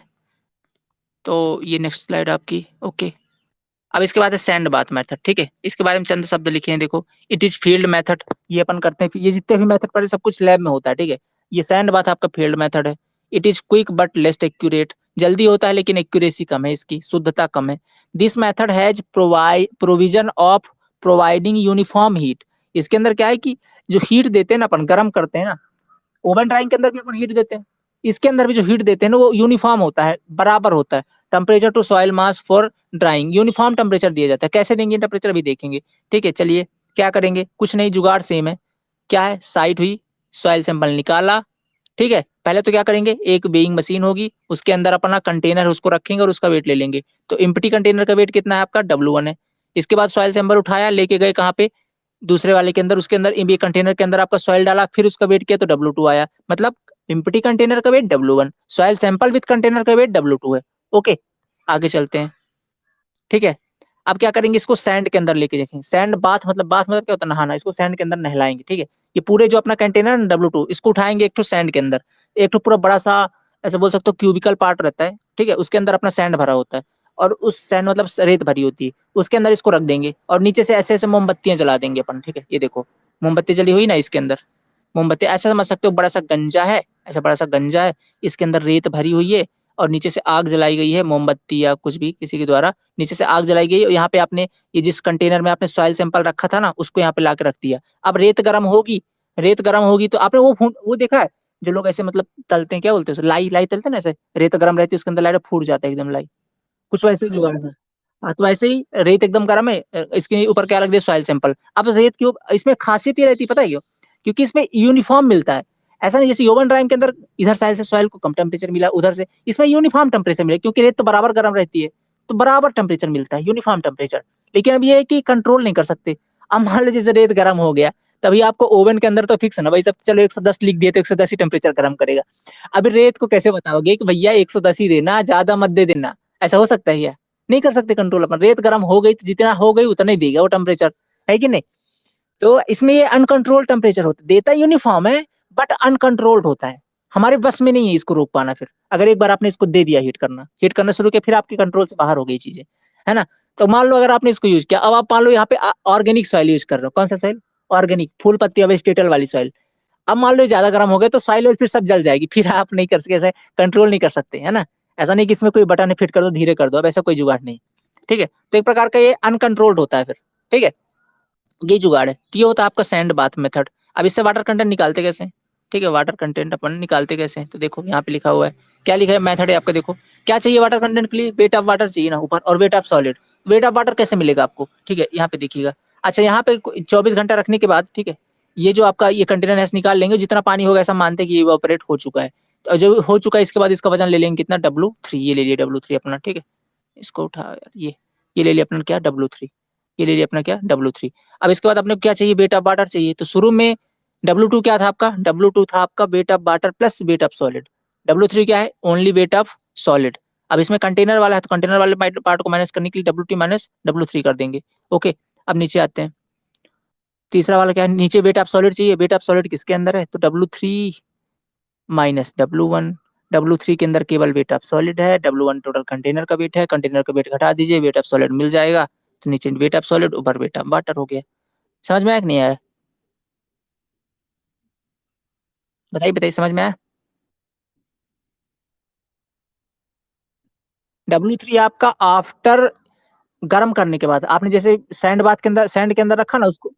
तो ये नेक्स्ट स्लाइड आपकी, ओके। अब इसके बाद है सैंड बाथ मेथड, ठीक है। इसके बारे में चंद शब्द लिखे हैं, देखो। इट इज फील्ड मेथड, ये अपन करते हैं, ये जितने भी मेथड पढ़े सब कुछ लैब में होता है, ठीक है। ये सैंड बाथ आपका फील्ड मेथड है। It is quick but less accurate, जल्दी होता है लेकिन एक्यूरेसी कम है, इसकी शुद्धता कम है। This method has provision of providing uniform heat. इसके अंदर क्या है कि जो हीट देते हैं ना, अपन गर्म करते हैं ना, ओवन ड्राइंग के अंदर भी अपन हीट देते हैं, इसके अंदर भी जो हीट देते हैं ना वो यूनिफॉर्म होता है, बराबर होता है। Temperature to soil mass for drying, uniform temperature दिया जाता है। कैसे देंगे टेम्परेचर भी देखेंगे, ठीक है। चलिए क्या करेंगे, कुछ नहीं, जुगाड़ सेम है। क्या है, साइट हुई, सॉइल सैंपल निकाला, ठीक है। पहले तो क्या करेंगे, एक वेइंग मशीन होगी, उसके अंदर अपना कंटेनर उसको रखेंगे और उसका वेट ले लेंगे। तो एम्प्टी कंटेनर का वेट कितना है आपका, W1 है। इसके बाद सॉइल सैंपल उठाया, लेके गए कहाँ पे, दूसरे वाले के अंदर, उसके अंदर ये कंटेनर के अंदर आपका सॉइल डाला, फिर उसका वेट किया तो W2 आया। मतलब एम्प्टी कंटेनर का weight W1, soil sample with container का वेट W2 है, ओके। आगे चलते हैं, ठीक है। अब क्या करेंगे, इसको सैंड के अंदर लेके देखेंगे। सैंड बाथ मतलब क्या होता है, नहाना। इसको सैंड के अंदर नहलाएंगे, ठीक है। ये पूरे जो अपना कंटेनर है W2, इसको उठाएंगे एक तो सैंड के अंदर, एक तो पूरा बड़ा सा, ऐसे बोल सकते हो क्यूबिकल पार्ट रहता है, ठीक है। उसके अंदर अपना सैंड भरा होता है, और उस सैंड मतलब रेत भरी होती है, उसके अंदर इसको रख देंगे और नीचे से ऐसे ऐसे मोमबत्तियां जला देंगे अपन, ठीक है। ये देखो मोमबत्ती जली हुई ना इसके अंदर, मोमबत्ती ऐसा समझ सकते हो, बड़ा सा गंजा है, ऐसा बड़ा सा गंजा है, इसके अंदर रेत भरी हुई है और नीचे से आग जलाई गई है, मोमबत्ती या कुछ भी किसी के द्वारा नीचे से आग जलाई गई है। यहाँ पे आपने ये जिस कंटेनर में आपने सॉइल सैंपल रखा था ना, उसको यहाँ पे ला के रख दिया। अब रेत गर्म होगी, रेत गर्म होगी तो आपने वो देखा है, जो लोग ऐसे मतलब तलते हैं, क्या बोलते हैं उसे, लाई लाई तलते हैं ना, ऐसे रेत गर्म रहती है उसके अंदर लाइट फूट जाता है एकदम लाई, कुछ वैसे जुगाड़ है। हाँ, तो ऐसे ही रेत एकदम गर्म है, इसके ऊपर क्या रख दिया, सॉइल सैंपल। अब रेत की इसमें खासियत ये रहती है, पता है क्यों? क्योंकि इसमें यूनिफॉर्म मिलता है। ऐसा नहीं जैसे ओवन ड्राइम के अंदर इधर साइड से सॉइल को कम टेम्परेचर मिला, उधर से इसमें यूनिफॉर्म टेम्परेचर मिला, क्योंकि रेत तो बराबर गर्म रहती है, तो बराबर टेम्परेचर मिलता है, यूनिफॉर्म टेम्परेचर। लेकिन अब ये है कि कंट्रोल नहीं कर सकते। अब मान लीजिए जैसे रेत गर्म हो गया, तभी आपको ओवन के अंदर तो फिक्स है ना भाई, सब चलो 110 लिख दिए तो 110 ही टेम्परेचर गर्म करेगा। अब रेत को कैसे बताओगे कि भैया 110 ही देना, ज्यादा मत दे देना? ऐसा हो सकता है क्या? नहीं कर सकते कंट्रोल अपन। रेत गर्म हो गई तो जितना हो गई उतना ही देगा वो टेम्परेचर, है कि नहीं? तो इसमें ये अनकंट्रोल्ड टेम्परेचर होता है, देता यूनिफॉर्म है बट अनकंट्रोल्ड होता है। हमारे बस में नहीं है इसको रोक पाना। फिर अगर एक बार आपने इसको दे दिया हीट करना शुरू किया, फिर आपके कंट्रोल से बाहर हो गई चीजें, है ना? तो मान लो अगर आपने इसको यूज किया, अब आप मान लो यहाँ पे ऑर्गेनिक सॉइल यूज कर रहे हो। कौन सा सॉइल? ऑर्गेनिक, फूल पत्ती वेजिटेबल वाली सॉइल। अब मान लो ज्यादा गर्म हो गए तो सॉइल ऑयल फिर सब जल जाएगी, फिर आप नहीं कर सके, कंट्रोल नहीं कर सकते, है ना? ऐसा नहीं कि इसमें कोई बटन फिट कर दो धीरे कर दो, अब ऐसा कोई जुगाड़ नहीं। ठीक है, तो एक प्रकार का ये अनकंट्रोल्ड होता है फिर। ठीक है, ये जुगाड़ है। तो ये होता है आपका सैंड बाथ मेथड। अब इससे वाटर कंटेंट निकालते कैसे? ठीक है, वाटर कंटेंट अपन निकालते कैसे, तो देखो यहाँ पे लिखा हुआ है, क्या लिखा है, मेथड है आपका। देखो क्या चाहिए वाटर कंटेंट के लिए, वेट ऑफ वाटर चाहिए ना ऊपर, और wait of solid. Wait of water कैसे मिलेगा आपको? ठीक है, यहाँ पे देखिएगा। अच्छा, यहाँ पे 24 घंटा रखने के बाद, ठीक है, ये जो आपका ये कंटेनर है निकाल लेंगे, जितना पानी होगा ऐसा मानते हैं कि ये इवापोरेट हो चुका है। तो जब हो चुका है, इसके बाद इसका वजन ले लेंगे कितना, W3। ये ले लिया W3 अपना, ठीक है। इसको उठा यार, ये ले लिया अपना क्या, W3। ये ले लिया अपना क्या, W3। अब इसके बाद अपने को क्या चाहिए, वेट ऑफ वाटर चाहिए। तो शुरू में W2 क्या था आपका, W2 था आपका wait of water plus wait of solid. W3 क्या है, ओनली वेट ऑफ सॉलिड। अब इसमें कंटेनर वाला है, तो कंटेनर वाले पार्ट को माइनस करने के लिए W2 माइनस W3 कर देंगे। ओके, अब नीचे आते हैं। तीसरा वाला क्या है, नीचे वेट ऑफ सॉलिड चाहिए। वेट ऑफ सॉलिड किसके अंदर है, तो W3 माइनस W1। W3 के अंदर केवल वेट ऑफ सॉलिड है, W1 टोटल कंटेनर का वेट है, कंटेनर का वेट घटा दीजिए, वेट ऑफ सॉलिड मिल जाएगा। तो नीचे वेट ऑफ सॉलिड, ऊपर वेट ऑफ वाटर हो गया। समझ में आया कि नहीं आया? बताइए बताइए, समझ में आया? W3 आपका आफ्टर गर्म करने के बाद, आपने जैसे सैंड बाथ के अंदर, सैंड के अंदर रखा ना उसको,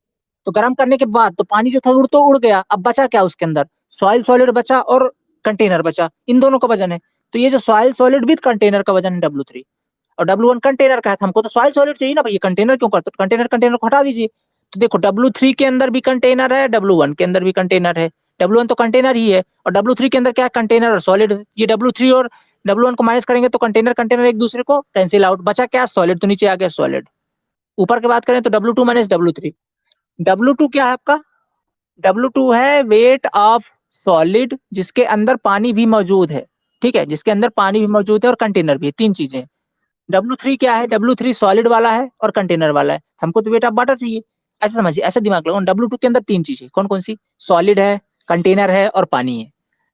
तो गर्म करने के बाद तो पानी जो था उड़ तो उड़ गया, अब बचा क्या उसके अंदर, सॉइल सॉलिड बचा और कंटेनर बचा, इन दोनों का वजन है। तो ये जो सॉइल सॉलिड विद कंटेनर का वजन है W3, और W1 कंटेनर का है। तो हमको तो सॉइल सॉलिड चाहिए ना भैया, कंटेनर क्यों करते, कंटेनर कंटेनर को हटा दीजिए। तो देखो W3 के अंदर भी कंटेनर है, W1 के अंदर भी कंटेनर है। W1 तो कंटेनर ही है, और W3 के अंदर क्या है, कंटेनर और सॉलिड। ये W3 और W1 को माइनस करेंगे तो कंटेनर कंटेनर एक दूसरे को कैंसिल आउट, बचा क्या, सॉलिड। तो नीचे आ गया सॉलिड। ऊपर की बात करें तो W2 माइनस W3। W2 क्या है आपका, W2 है वेट ऑफ सॉलिड जिसके अंदर पानी भी मौजूद है। ठीक है, जिसके अंदर पानी भी मौजूद है और कंटेनर भी है, तीन चीजें। W3 क्या है, W3 सॉलिड वाला है और कंटेनर वाला है। हमको तो वेट ऑफ वाटर चाहिए। ऐसा समझिए, ऐसा दिमाग लगाओ, W2 के अंदर तीन चीजें कौन कौन सी, सॉलिड है, कंटेनर है और पानी है।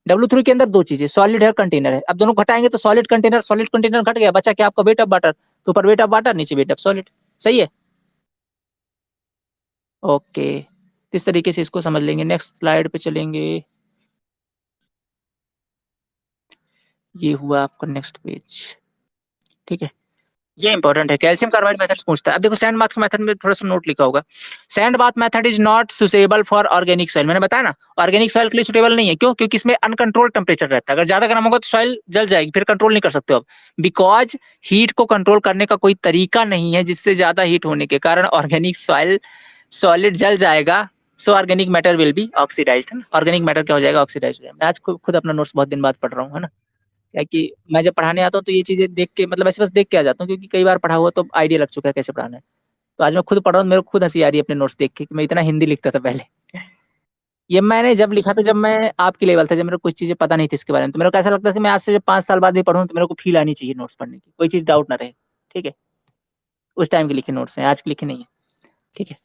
W3 के अंदर दो चीजें, सॉलिड है और कंटेनर है। अब दोनों घटाएंगे तो सॉलिड कंटेनर घट गया, बचा क्या आपका, वेट ऑफ वाटर। तो ऊपर वेट ऑफ वाटर, नीचे वेट ऑफ सॉलिड। सही है? ओके, इस तरीके से इसको समझ लेंगे। नेक्स्ट स्लाइड पे चलेंगे। ये हुआ आपका नेक्स्ट पेज। ठीक है, ये इंपॉर्टेंट है, कैल्शियम कार्बाइड मेथड्स पूछता है। अब देखो सैंड बाथ के मेथड में थोड़ा सा नोट लिखा होगा, sand bath method is not suitable for organic soil. मैंने बताया ना, ऑर्गेनिक सॉइल के लिए सुटेबल नहीं है। क्यों? क्योंकि इसमें अनकंट्रोल्ड टेम्परेचर रहता है, अगर ज्यादा गर्म होगा तो सॉइल जल जाएगी, फिर कंट्रोल नहीं कर सकते हो आप। बिकॉज हीट को कंट्रोल करने का कोई तरीका नहीं है, जिससे ज्यादा हीट होने के कारण ऑर्गेनिक सॉइल सॉलिड जल जाएगा। So organic matter will be oxidised, है ना? ऑर्गेनिक मैटर क्या हो जाएगा, ऑक्सीडाइज हो जाएगा। मैं आज खुद अपना नोट्स बहुत दिन बाद पढ़ रहा हूँ, है ना? क्या कि मैं जब पढ़ाने आता हूँ तो ये चीजें देख के, मतलब ऐसे बस देख के आ जाता हूँ, क्योंकि कई बार पढ़ा हुआ तो आइडिया लग चुका है कैसे पढ़ाना है। तो आज मैं खुद पढ़ रहा हूँ, मेरे को खुद हंसी आ रही है अपने नोट्स देख के कि मैं इतना हिंदी लिखता था पहले। ये मैंने जब लिखा था, जब मैं आपके लेवल था, जब मेरे को कुछ चीजें पता नहीं थी इसके बारे में, तो मेरे को ऐसा लगता था कि मैं आज से जब 5 साल बाद भी पढ़ूँ तो मेरे को फील आनी चाहिए नोट्स पढ़ने की, कोई चीज डाउट ना रहे। ठीक है, उस टाइम के लिखे नोट्स हैं, आज के लिखे नहीं है। ठीक है,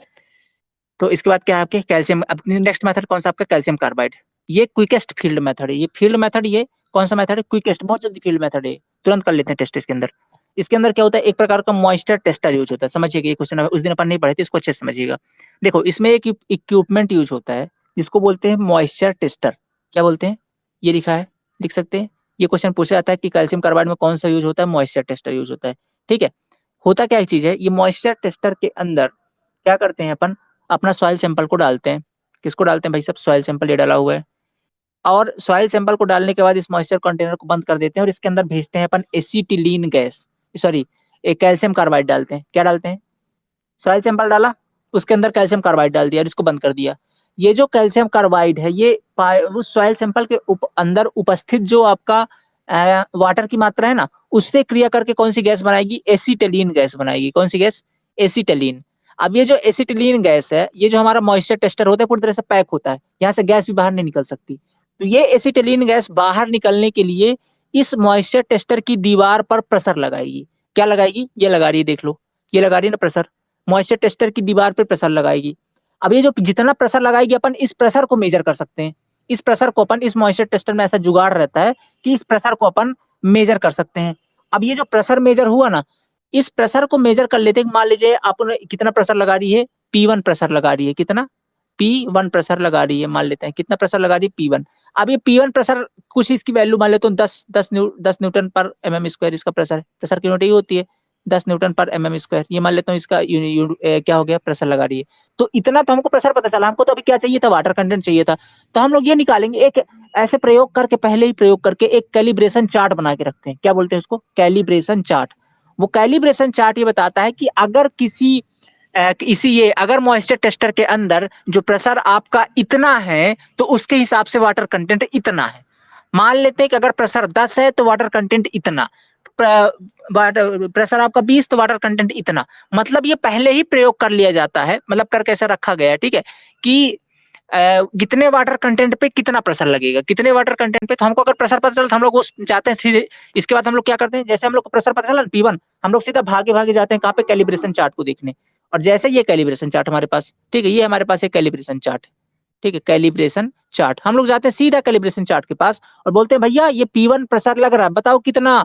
तो इसके बाद क्या है आपके, कैल्शियम। अब नेक्स्ट मेथड कौन सा आपका, कैल्शियम कार्बाइड। ये क्विकेस्ट फील्ड मेथड है, ये फील्ड मेथड, ये कौन सा मेथड है, क्विकेस्ट, बहुत जल्दी फील्ड मेथड है, तुरंत कर लेते हैं टेस्ट इसके अंदर। इसके अंदर क्या होता है, एक प्रकार का मॉइस्चर टेस्टर यूज होता है। समझिएगा, ये क्वेश्चन उस दिन अपन नहीं पढ़े थे, इसको अच्छे से समझिएगा। देखो इसमें एक इक्विपमेंट यूज होता है जिसको बोलते हैं मॉइस्चर टेस्टर। क्या बोलते हैं, ये लिखा है, लिख सकते हैं। ये क्वेश्चन पूछा जाता है कि कैल्शियम कार्बाइड में कौन सा यूज होता है, मॉइस्चर टेस्टर यूज होता है। ठीक है, होता क्या एक चीज है, ये मॉइस्चर टेस्टर के अंदर क्या करते हैं अपन, अपना सॉइल सैंपल को डालते हैं। किसको डालते हैं भाई, सब सॉइल सैंपल ये डाला हुआ है। और सॉइल सैंपल को डालने के बाद इस मॉइस्चर कंटेनर को बंद कर देते हैं और इसके अंदर भेजते हैं अपन एसिटिलीन गैस, सॉरी, एक कैल्शियम कार्बाइड डालते हैं। क्या डालते हैं? सॉइल सैंपल डाला, उसके अंदर कैल्शियम कार्बाइड डाल दिया और इसको बंद कर दिया। ये जो कैल्शियम कार्बाइड है ये उस सॉइल सैंपल के अंदर उपस्थित जो आपका वाटर की मात्रा है ना, उससे क्रिया करके कौन सी गैस बनाएगी? एसिटिलीन गैस बनाएगी। कौन सी गैस? एसिटिलीन। अब ये जो एसिटिलीन गैस है, ये जो हमारा मॉइस्चर टेस्टर होता है पूरी तरह से पैक होता है, यहाँ से गैस भी बाहर नहीं निकल सकती। तो ये एसिटिलीन गैस बाहर निकलने के लिए इस मॉइस्चर टेस्टर की दीवार पर प्रेशर लगाएगी। क्या लगाएगी? ये लगा रही है, देख लो, ये लगा रही है ना प्रेशर। मॉइस्चर टेस्टर की दीवार पर प्रेशर लगाएगी। अब ये जो जितना प्रेशर लगाएगी, अपन इस प्रेशर को मेजर कर सकते हैं। इस प्रेशर को अपन, इस मॉइस्चर टेस्टर में ऐसा जुगाड़ रहता है कि इस प्रेशर को अपन मेजर कर सकते हैं। अब ये जो प्रेशर मेजर हुआ ना, इस प्रेशर को मेजर कर लेते हैं। मान लीजिए आपने कितना प्रेशर लगा रही है? P1 प्रेशर लगा रही है। कितना? P1 प्रेशर लगा रही है। मान लेते हैं कितना प्रेशर लगा रही है? P1। अब ये P1 प्रेशर, कुछ इसकी वैल्यू मान लेते हो 10 न्यूटन पर mm² इसका प्रेशर है। प्रेशर की यूनिट यही होती है 10 न्यूटन पर mm²। ये मान लेता हूँ इसका क्या हो गया? प्रेशर लगा रही है। तो इतना तो हमको प्रेशर पता चला। हमको तो अभी क्या चाहिए था? वाटर कंटेंट चाहिए था। तो हम लोग ये निकालेंगे, एक ऐसे प्रयोग करके, पहले ही प्रयोग करके एक कैलिब्रेशन चार्ट बना के रखते हैं। क्या बोलते हैं उसको? Calibration chart. वो कैलिब्रेशन चार्ट ये बताता है कि अगर अगर मॉइस्चर टेस्टर के अंदर जो प्रेशर आपका इतना है, तो उसके हिसाब से वाटर कंटेंट इतना है। मान लेते हैं कि अगर प्रेशर 10 है तो वाटर कंटेंट इतना, प्रेशर आपका 20 तो वाटर कंटेंट इतना। मतलब ये पहले ही प्रयोग कर लिया जाता है, मतलब कर कैसे रखा गया है, ठीक है, कि कितने वाटर कंटेंट पे कितना प्रेशर लगेगा, कितने वाटर कंटेंट पे। तो हमको अगर प्रेशर पता चला तो हम लोग वो जाते हैं सीधे। इसके बाद हम लोग क्या करते हैं, जैसे हम लोग को प्रेशर पता चला P1, हम लोग सीधा भागे भागे जाते हैं कहाँ पे? कैलिब्रेशन चार्ट को देखने। और जैसे ये कैलिब्रेशन चार्ट हमारे पास, ठीक है, ये हमारे पास एक कैलिब्रेशन चार्ट है, ठीक है, कैलिब्रेशन चार्ट। हम लोग जाते हैं सीधा कैलिब्रेशन चार्ट के पास और बोलते हैं भैया ये P1 प्रेशर लग रहा है, बताओ कितना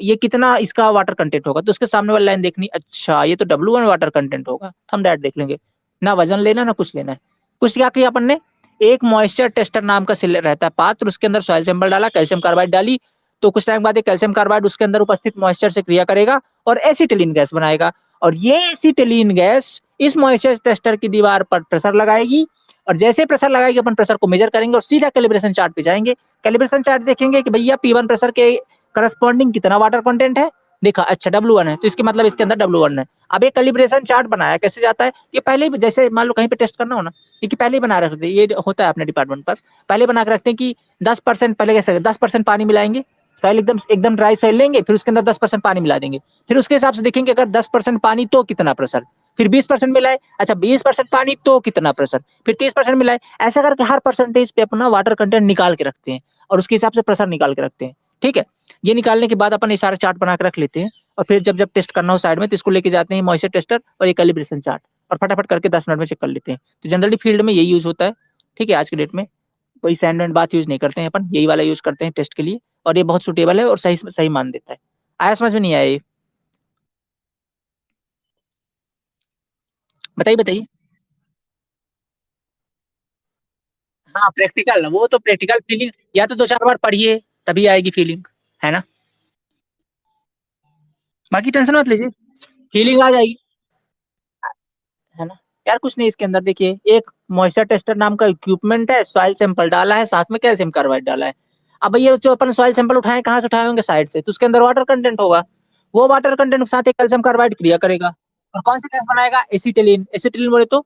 ये कितना इसका वाटर कंटेंट होगा। तो उसके सामने वाली लाइन देखनी, अच्छा ये तो W1 वाटर कंटेंट होगा, हम डायरेक्ट देख लेंगे। ना वजन लेना ना कुछ लेना है। कुछ क्या किया अपन ने, एक मॉइस्चर टेस्टर नाम का रहता है पात्र, उसके अंदर सॉइल सैंपल डाला, कैल्शियम कार्बाइड डाली। तो कुछ टाइम बाद एक कैल्शियम कार्बाइड उसके अंदर उपस्थित मॉइस्चर से क्रिया करेगा और एसिटिलीन गैस बनाएगा। और ये एसिटिलीन गैस इस मॉइस्चर टेस्टर की दीवार पर प्रेशर लगाएगी। और जैसे प्रेशर लगाएगी, अपन प्रेशर को मेजर करेंगे और सीधा कैलिब्रेशन चार्ट पे जाएंगे। कैलिब्रेशन चार्ट देखेंगे कि भैया P1 प्रेशर के करस्पॉन्डिंग कितना वाटर कंटेंट है। देखा, अच्छा W1 है, तो इसके मतलब इसके अंदर W1 है। अब एक कैलिब्रेशन चार्ट बनाया, कैसे जाता है ये पहले ही, जैसे मान लो कहीं पे टेस्ट करना हो ना, ये पहले ही बना रखते हैं। ये होता है अपने डिपार्टमेंट पास, पहले बना के रखते हैं कि 10% पहले, कैसे 10% पानी मिलाएंगे, सॉइल एकदम एकदम ड्राई सॉइल लेंगे, फिर उसके अंदर 10% पानी मिला देंगे। फिर उसके हिसाब से देखेंगे अगर 10% पानी तो कितना प्रेशर, फिर 20% मिलाए, अच्छा 20% पानी तो कितना प्रेशर, फिर 30% मिलाए। ऐसा करके हर परसेंटेज पे अपना वाटर कंटेंट निकाल के रखते हैं और उसके हिसाब से प्रेशर निकाल के रखते हैं। ठीक है, ये निकालने के बाद अपन ये सारा चार्ट बना के रख लेते हैं और फिर जब जब टेस्ट करना हो साइड में, तो इसको लेके जाते हैं मॉइस्चर टेस्टर और ये कैलिब्रेशन चार्ट, और फटाफट करके 10 मिनट में चेक कर लेते हैं। तो जनरली फील्ड में यही यूज होता है। ठीक है, आज के डेट में कोई सैंड वैंड बात यूज नहीं करते हैं अपन, यही वाला यूज करते हैं टेस्ट के लिए, और ये बहुत सुटेबल है और सही सही मान देता है। आया समझ में? नहीं आया ये? बताइए बताइए। हाँ प्रैक्टिकल, वो तो प्रैक्टिकल फीलिंग या तो 2-4 बार पढ़िए तभी आएगी फीलिंग, है ना। बाकी टेंशन मत लीजिए, फीलिंग आ जाएगी, है ना। यार कुछ नहीं, इसके अंदर देखिए एक मॉइस्चर टेस्टर नाम का इक्विपमेंट है, सॉइल सैंपल डाला है, साथ में कैल्शियम कार्बाइड डाला है। अब भैया जो अपन सॉइल सैंपल उठाए कहाँ से उठाए होंगे? साइड से, तो उसके अंदर वाटर कंटेंट होगा। वो वाटर कंटेंट के साथ एक कैल्शियम कार्बाइड क्रिया करेगा और कौन सी गैस बनाएगा? एसिटिलीन। एसिटिलीन बोले तो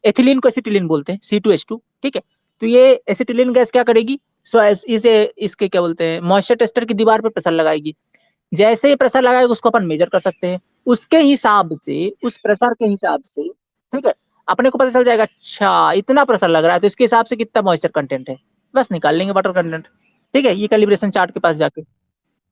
एथिलीन को एसिटिलीन बोलते हैं, C2H2। ठीक है, तो ये एसिटिलीन गैस क्या करेगी? सो इसे इसके क्या बोलते हैं, मॉइस्चर टेस्टर की दीवार पर प्रेशर लगाएगी। जैसे ही प्रेशर लगाएगा उसको अपन मेजर कर सकते हैं, उसके हिसाब से, उस प्रेशर के हिसाब से, ठीक है, अपने को पता चल जाएगा अच्छा इतना प्रेशर लग रहा है तो इसके हिसाब से कितना मॉइस्चर कंटेंट है, बस निकाल लेंगे वाटर कंटेंट। ठीक है, ये कैलिब्रेशन चार्ट के पास जाके।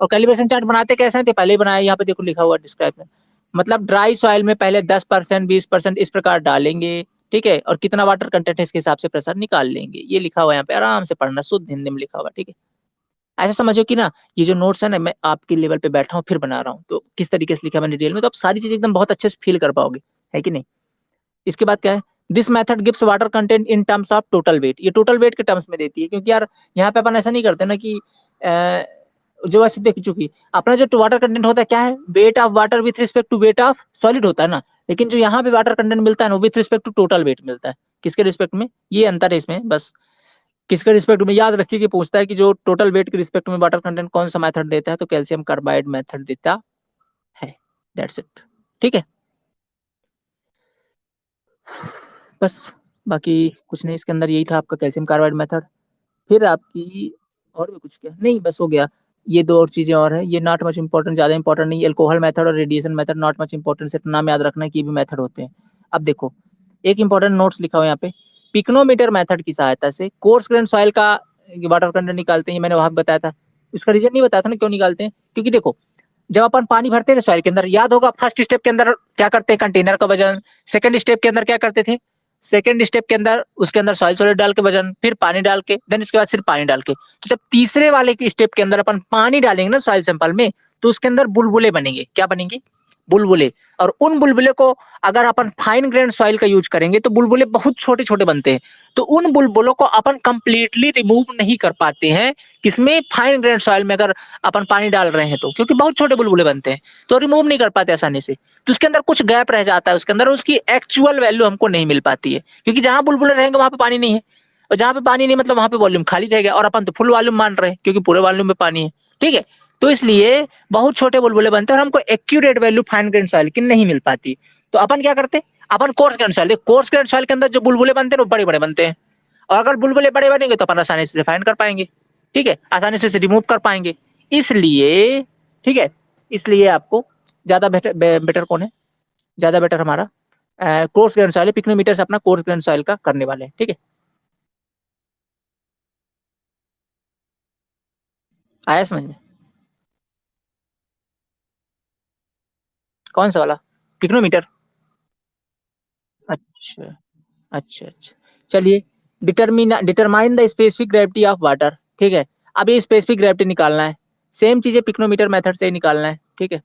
और कैलिब्रेशन चार्ट बनाते कैसे हैं? तो पहले ही बनाया, यहाँ पे देखो लिखा हुआ डिस्क्राइब में। मतलब ड्राई सॉइल में पहले 10%, 20% इस प्रकार डालेंगे, ठीक है, और कितना वाटर कंटेंट है इसके हिसाब से प्रेशर निकाल लेंगे। ये लिखा हुआ है यहाँ पे, आराम से पढ़ना, शुद्ध हिंदी में लिखा हुआ है। ठीक है, ऐसा समझो कि ना ये जो नोट्स है ना, मैं आपके लेवल पे बैठा हूँ फिर बना रहा हूँ, तो किस तरीके से लिखा मैंने डिटेल में, तो आप सारी चीज एकदम बहुत अच्छे से फील कर पाओगे, है कि नहीं। इसके बाद क्या है, this method gives water content in terms of total weight. ये टोटल वेट के टर्म्स में देती है, क्योंकि यार यहाँ पे अपन ऐसा नहीं करते ना कि जो ऐसे देख चुकी अपना जो वाटर कंटेंट होता है क्या है, weight of water with respect to weight of solid होता है ना। लेकिन जो यहाँ पे वाटर कंटेंट मिलता है ना, with respect to total weight मिलता है। किसके रिस्पेक्ट में? ये अंतर है इसमें बस। किसके रिस्पेक्ट में? याद रखिए कि पूछता है कि जो टोटल वेट के रिस्पेक्ट में वाटर कंटेंट कौन सा मेथड देता है, तो कैल्शियम कार्बाइड मेथड देता है। That's it. ठीक है, बस बाकी कुछ नहीं इसके अंदर, यही था आपका कैल्शियम कार्बाइड मेथड। फिर आपकी और भी कुछ क्या नहीं, बस हो गया। ये दो और चीजें और है, ये नॉट मच इंपॉर्टेंट, ज्यादा इंपॉर्टेंट नहीं। अल्कोहल मेथड और radiation method not much important, सिर्फ नाम याद रखना कि ये भी मेथड होते हैं। अब देखो एक इंपॉर्टेंट नोट्स लिखा हुआ है यहाँ पे, पिक्नोमीटर मेथड की सहायता से कोर्स ग्रेन सॉइल का वाटर कंटेंट निकालते हैं। ये मैंने वहां पे बताया था, इसका रीजन नहीं बताया था ना क्यों निकालते हैं, क्योंकि देखो जब अपन पानी भरते हैं सॉइल के अंदर, याद होगा फर्स्ट स्टेप के अंदर क्या करते हैं, कंटेनर का वजन। सेकंड स्टेप के अंदर क्या करते थे, सेकंड स्टेप के अंदर उसके अंदर सॉइल सॉलिड डाल के वजन, फिर पानी डाल के, देन उसके बाद सिर्फ पानी डाल के। तो जब तीसरे वाले की स्टेप के अंदर अपन पानी डालेंगे ना सॉइल सैंपल में, तो उसके अंदर बुलबुले बनेंगे। क्या बनेंगे, बुलबुले। और उन बुलबुले को अगर अपन फाइन ग्रेन सॉइल का यूज करेंगे तो बुलबुले बहुत छोटे छोटे बनते हैं। तो उन बुलबुलों को अपन कंप्लीटली रिमूव नहीं कर पाते हैं किसमें, फाइन ग्रेन सॉइल में अगर अपन पानी डाल रहे हैं तो, क्योंकि बहुत छोटे बुलबुले बनते हैं तो रिमूव नहीं कर पाते आसानी से। तो उसके अंदर कुछ गैप रह जाता है, उसके अंदर उसकी एक्चुअल वैल्यू हमको नहीं मिल पाती है, क्योंकि जहां बुलबुले रहेंगे वहां पे पानी नहीं है, और जहां पे पानी नहीं मतलब वहां पे वॉल्यूम खाली रहेगा, और अपन तो फुल वॉल्यूम मान रहे हैं क्योंकि पूरे वॉल्यूम में पानी है। ठीक है, तो इसलिए बहुत छोटे बुलबुले बनते हैं और हमको accurate value fine grain soil की नहीं मिल पाती। तो अपन क्या करते हैं, अपन coarse grain soil, coarse grain soil के अंदर जो बुलबुले बनते हैं वो बड़े बड़े बनते हैं, और अगर बुलबुले बड़े बनेंगे तो अपन आसानी से फाइन कर पाएंगे। ठीक है, आसानी से रिमूव कर पाएंगे। इसलिए ठीक है, इसलिए आपको ज्यादा बेटर बेटर कौन है, ज्यादा बेटर हमारा कोर्स ग्रेन सॉइल है। पिक्नोमीटर से अपना कोर्स ग्रेन सॉइल का करने वाले हैं। ठीक है, आया समझ में, कौन सा वाला, पिक्नोमीटर। अच्छा अच्छा अच्छा, चलिए। Determine the specific gravity of water. ठीक है, अब ये स्पेसिफिक ग्रेविटी निकालना है, सेम चीजें पिक्नोमीटर मेथड से ही निकालना है। ठीक है,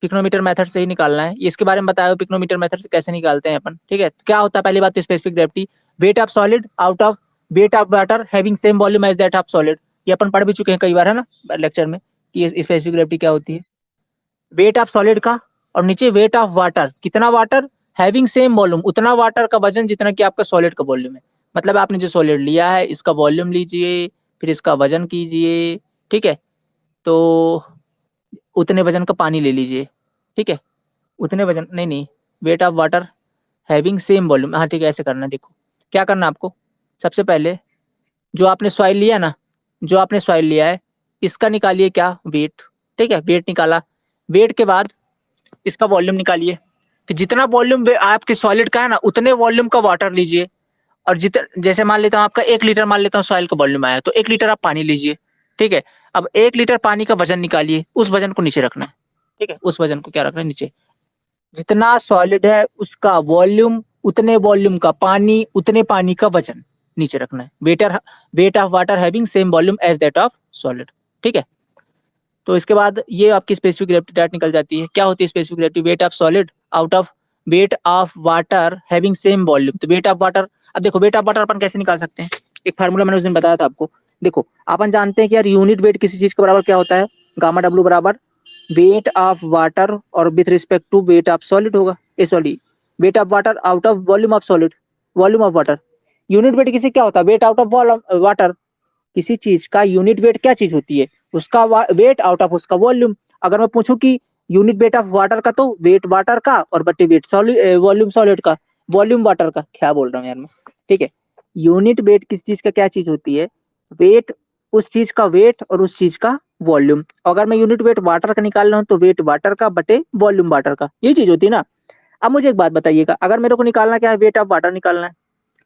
पिक्नोमीटर मेथड से ही निकालना है, इसके बारे में बताया पिक्नोमीटर मेथड से कैसे निकालते हैं अपन। ठीक है, क्या होता है पहली बात तो specific gravity, weight of solid out of weight of water having same volume as that of solid. ये अपन पढ़ भी चुके हैं कई बार है ना लेक्चर में, कि स्पेसिफिक ग्रेविटी क्या होती है, वेट ऑफ सॉलिड का, और नीचे वेट ऑफ वाटर, कितना वाटर, हैविंग सेम वॉल्यूम, उतना वाटर का वजन जितना कि आपका सॉलिड का वॉल्यूम है। मतलब आपने जो सॉलिड लिया है इसका वॉल्यूम लीजिए, फिर इसका वजन कीजिए। ठीक है, तो उतने वजन का पानी ले लीजिए। ठीक है, उतने वजन नहीं नहीं, wait of water having same volume, हाँ ठीक है, ऐसे करना। देखो क्या करना आपको, सबसे पहले जो आपने सॉइल लिया ना, जो आपने सॉइल लिया है इसका निकालिए क्या, वेट। ठीक है, वेट निकाला, वेट के बाद इसका वॉल्यूम निकालिए, कि जितना वॉल्यूम आपके सॉलिड का है ना उतने वॉल्यूम का वाटर लीजिए। और जैसे मान लेता हूँ आपका 1 लीटर मान लेता हूँ सॉइल का वॉल्यूम आया, तो 1 लीटर आप पानी लीजिए। ठीक है, अब 1 लीटर पानी का वजन निकालिए, उस वजन को नीचे रखना है। ठीक है, उस वजन को क्या रखना है, नीचे। जितना सॉलिड है उसका वॉल्यूम, उतने वॉल्यूम का पानी, उतने पानी का वजन नीचे रखना है। Weight of water having same volume as that of solid. ठीक है, तो इसके बाद ये आपकी स्पेसिफिक ग्रेविटी डाट निकल जाती है। क्या होती है specific gravity, weight of solid out of weight of water having same volume. तो वेट ऑफ वाटर, अब देखो वेट ऑफ वाटर अपन कैसे निकाल सकते हैं, एक फार्मूला मैंने उस दिन बताया था आपको। देखो अपन जानते हैं कि यार यूनिट वेट किसी चीज के बराबर क्या होता है, गामा डब्ल्यू बराबर वेट ऑफ वाटर और with respect to weight of solid होगा, uh sorry, weight of water out of volume of solid, volume of water. Unit weight किसी क्या होता है, वेट आउट ऑफ वाटर। किसी चीज का यूनिट वेट क्या चीज होती है, उसका वेट आउट ऑफ उसका वॉल्यूम। अगर मैं पूछूं कि यूनिट वेट ऑफ वाटर का, तो वेट वाटर का और बटे वेट सॉलिड, वॉल्यूम सॉलिड का, वॉल्यूम वाटर का, क्या बोल रहा हूँ यार मैं। ठीक है, यूनिट वेट किस चीज का क्या चीज होती है, वेट, उस चीज का वेट और उस चीज का वॉल्यूम। अगर मैं यूनिट वेट वाटर का निकाल रहा हूँ तो वेट वाटर का बटे वॉल्यूम वाटर का, ये चीज होती है ना। अब मुझे एक बात बताइएगा, अगर मेरे को निकालना क्या है, वेट ऑफ वाटर निकालना है।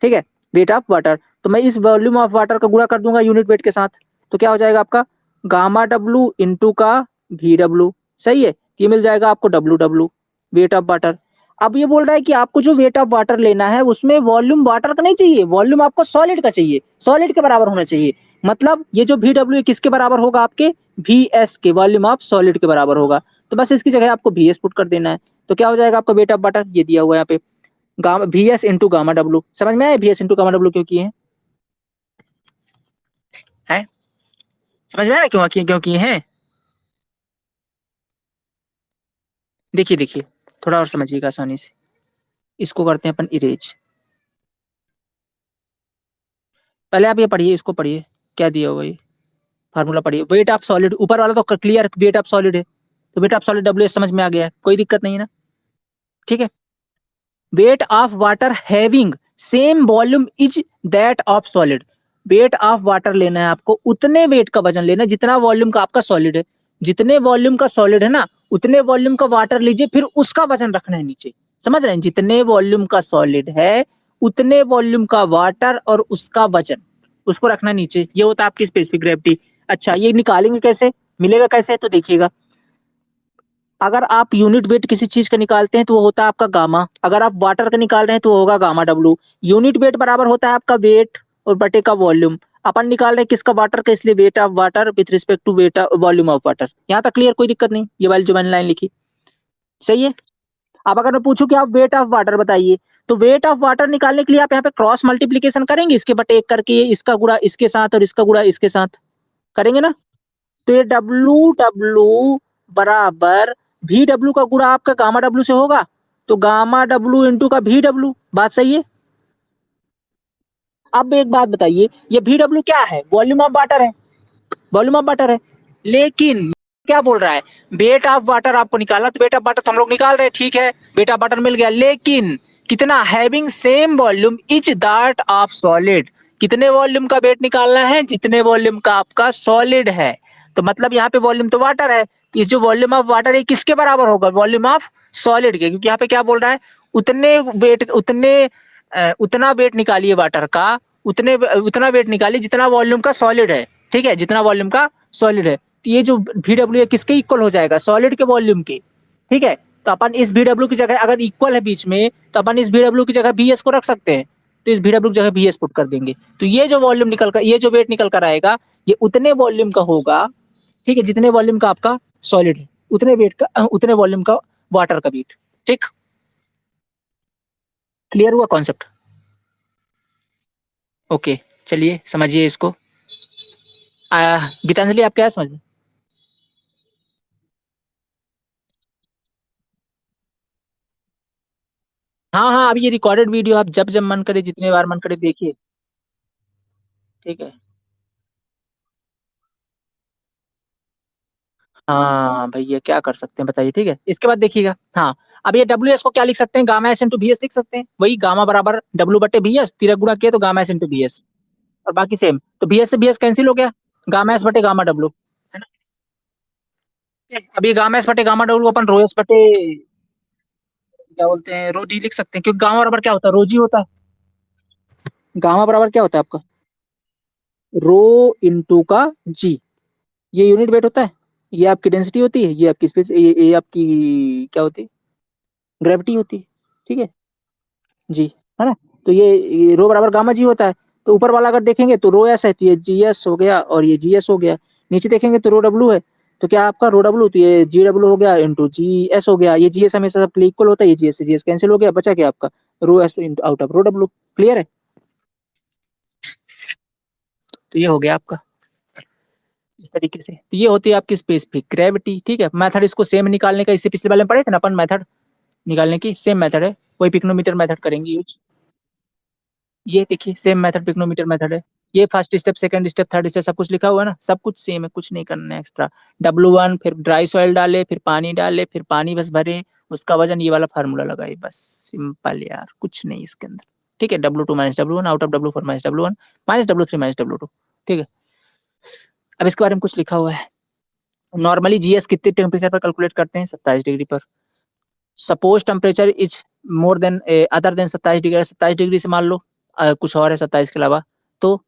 ठीक है, वेट ऑफ वाटर, तो मैं इस वॉल्यूम ऑफ वाटर का गुणा कर दूंगा यूनिट वेट के साथ, तो क्या हो जाएगा आपका गामा डब्लू इंटू का वी डब्लू। सही है, ये मिल जाएगा आपको W W, wait of water. अब ये बोल रहा है कि आपको जो वेट ऑफ वाटर लेना है उसमें वॉल्यूम वाटर का नहीं चाहिए, वॉल्यूम आपको सॉलिड का चाहिए, सॉलिड के बराबर होना चाहिए। मतलब ये जो वी डब्ल्यू किसके बराबर होगा, आपके वी एस के, वॉल्यूम ऑफ सॉलिड के बराबर होगा। तो बस इसकी जगह आपको वी एस पुट कर देना है। तो क्या हो जाएगा आपका वेट ऑफ वाटर, ये दिया हुआ है यहाँ पे, gamma V S into gamma W. समझ में आया, V S into gamma W क्यों किए हैं, समझ में आया क्यों किए हैं। देखिए देखिए, थोड़ा और समझिएगा आसानी से, इसको करते हैं अपन इरेज। पहले आप ये पढ़िए, इसको पढ़िए, क्या दिया हुआ ये फार्मूला पढ़िए, वेट ऑफ सॉलिड, ऊपर वाला तो क्लियर वेट ऑफ सॉलिड है, तो वेट ऑफ सॉलिड डब्ल्यू समझ में आ गया है, कोई दिक्कत नहीं है ना, ठीक है। Weight of water having same volume is that of solid, wait of water लेना है आपको, उतने वेट का वजन लेना है जितना वॉल्यूम का आपका सॉलिड है, जितने वॉल्यूम का सॉलिड है ना उतने वॉल्यूम का वाटर लीजिए, फिर उसका वजन रखना है नीचे, समझ रहे हैं, जितने वॉल्यूम का सॉलिड है उतने वॉल्यूम का वाटर और उसका वजन, उसको रखना नीचे, ये होता है आपकी स्पेसिफिक ग्रेविटी। अच्छा ये निकालेंगे कैसे, मिलेगा कैसे, तो देखिएगा, अगर आप यूनिट वेट किसी चीज का निकालते हैं तो वो होता है आपका गामा, अगर आप वाटर का निकाल रहे हैं तो वो होगा गामा डब्लू। यूनिट वेट बराबर होता है आपका वेट और बटे का वॉल्यूम, अपन निकाल रहे हैं किसका, वाटर का, इसलिए weight of water with respect to weight volume of water. यहाँ तक क्लियर, कोई दिक्कत नहीं, ये वाली जो मैंने लाइन लिखी सही है। अब अगर मैं पूछूं कि आप वेट ऑफ वाटर बताइए, तो वेट ऑफ वाटर निकालने के लिए आप यहाँ पे क्रॉस मल्टीप्लीकेशन करेंगे, इसके बटे एक करके, इसका गुणा इसके साथ और इसका गुणा इसके साथ करेंगे ना, तो ये डब्लू डब्लू बराबर भी डब्लू का गुणा आपका गामा डब्लू से होगा, तो गामा डब्लू इंटू का भी डब्लू, बात सही है। अब एक बात बताइए, ये भी डब्लू क्या है, वॉल्यूम ऑफ वाटर है, वॉल्यूम ऑफ वाटर है, लेकिन क्या बोल रहा है, वेट ऑफ वाटर आपको निकालना, तो वेट ऑफ वाटर तो हम लोग निकाल रहे हैं, ठीक है, वेट ऑफ वाटर मिल गया, लेकिन कितना, having same volume is that of solid, कितने वॉल्यूम का वेट निकालना है, जितने वॉल्यूम का आपका सॉलिड है, तो मतलब यहाँ पे वॉल्यूम तो वाटर है, तो इस जो वॉल्यूम ऑफ वाटर है किसके बराबर होगा, वॉल्यूम ऑफ सॉलिड के, क्योंकि यहाँ पे क्या बोल रहा है, उतने वेट उतना वेट निकालिए वाटर का, उतना वेट निकालिए जितना वॉल्यूम का सॉलिड है, ठीक है, जितना वॉल्यूम का सॉलिड है, तो ये जो वी डब्ल्यू है किसके इक्वल हो जाएगा, सॉलिड के वॉल्यूम के, ठीक है, तो अपन इस वी डब्ल्यू की जगह अगर इक्वल है बीच में, तो अपन इस वी डब्ल्यू की जगह बी एस को रख सकते हैं, तो इस वी डब्ल्यू की जगह बी एस पुट कर देंगे, तो ये जो वॉल्यूम निकल कर, ये जो वेट निकल कर आएगा, ये उतने वॉल्यूम का होगा, ठीक है, जितने वॉल्यूम का आपका सॉलिड है, उतने वेट का, उतने वॉल्यूम का वाटर का वेट, ठीक, क्लियर हुआ कॉन्सेप्ट, ओके, चलिए समझिए इसको, गीतांजलि आप क्या समझ, हाँ हाँ, अभी ये रिकॉर्डेड वीडियो आप जब जब मन करे, जितने बार मन करे देखिए, ठीक है, हाँ भैया क्या कर सकते हैं बताइए, ठीक है, इसके बाद देखिएगा, हाँ, अब ये डब्ल्यू एस को क्या लिख सकते हैं, gamma s into v s लिख सकते हैं, वही गामा बराबर डब्ल्यू बटे बी एस, तिरक गुणा किया तो gamma s into v s, और बाकी सेम, तो बी एस से बी एस कैंसिल हो गया, गामा एस बटे गामा डब्ल्यू, है ना, अब ये गामा एस बटे गामा डब्ल्यू अपन रो एस बटे क्या बोलते हैं, रो जी लिख सकते हैं, क्योंकि गामा बराबर क्या होता है, रो जी होता है, गामा बराबर क्या होता है आपका, रो इंटू का जी, ये यूनिट वेट होता है, ये आपकी डेंसिटी होती है, ये आपकी स्पेस, ये आपकी क्या होती है, ग्रेविटी होती है, ठीक है जी, है ना, तो ये रो बराबर गामा जी होता है, तो ऊपर वाला अगर देखेंगे तो रो एस है, तो ये जी एस हो गया और ये जी एस हो गया, नीचे देखेंगे तो रो डब्ल्यू है, तो क्या आपका रो डब्ल्यू, तो ये जी डब्ल्यू हो गया इंटू जी एस हो गया, ये जी एस हमेशा सबके लिए इक्वल होता है, ये जी एस कैंसिल हो गया, बचा क्या आपका rho S out of rho W, clear है, तो ये हो गया आपका इस तरीके से, तो ये होती है आपकी स्पेसिफिक ग्रेविटी, ठीक है, मेथड इसको सेम निकालने का, इससे पिछले वाले में पढ़े थे ना अपन, मेथड निकालने की सेम मेथड है, वही पिक्नोमीटर मेथड करेंगे यूज, ये देखिए सेम मेथड पिक्नोमीटर मेथड है, ये first step, second step, third step, सब कुछ लिखा हुआ है ना, सब कुछ सेम है, कुछ नहीं करना है एक्स्ट्रा, W1 फिर ड्राई सॉइल डाले, फिर पानी डाले, फिर पानी बस भरे, उसका वजन ये वाला फार्मूला लगाए, बस सिंपल यार, कुछ नहीं इसके अंदर, ठीक है, W2 minus W1 out of W4 minus W1 minus W3 minus W2, ठीक है, अब इसके बारे में कुछ लिखा हुआ है, नॉर्मली जीएस कितने टेम्परेचर पर कैलकुलेट करते हैं, 27 डिग्री पर, suppose temperature is more than other than 27 degree, 27 degree से मान लो कुछ और है 27 के अलावा, तो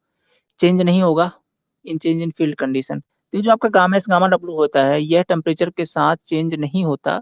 चेंज नहीं होगा इन चेंज इन फील्ड कंडीशन, तो ये जो आपका गामा एस गामा डब्ल्यू होता है, यह टेम्परेचर के साथ चेंज नहीं होता,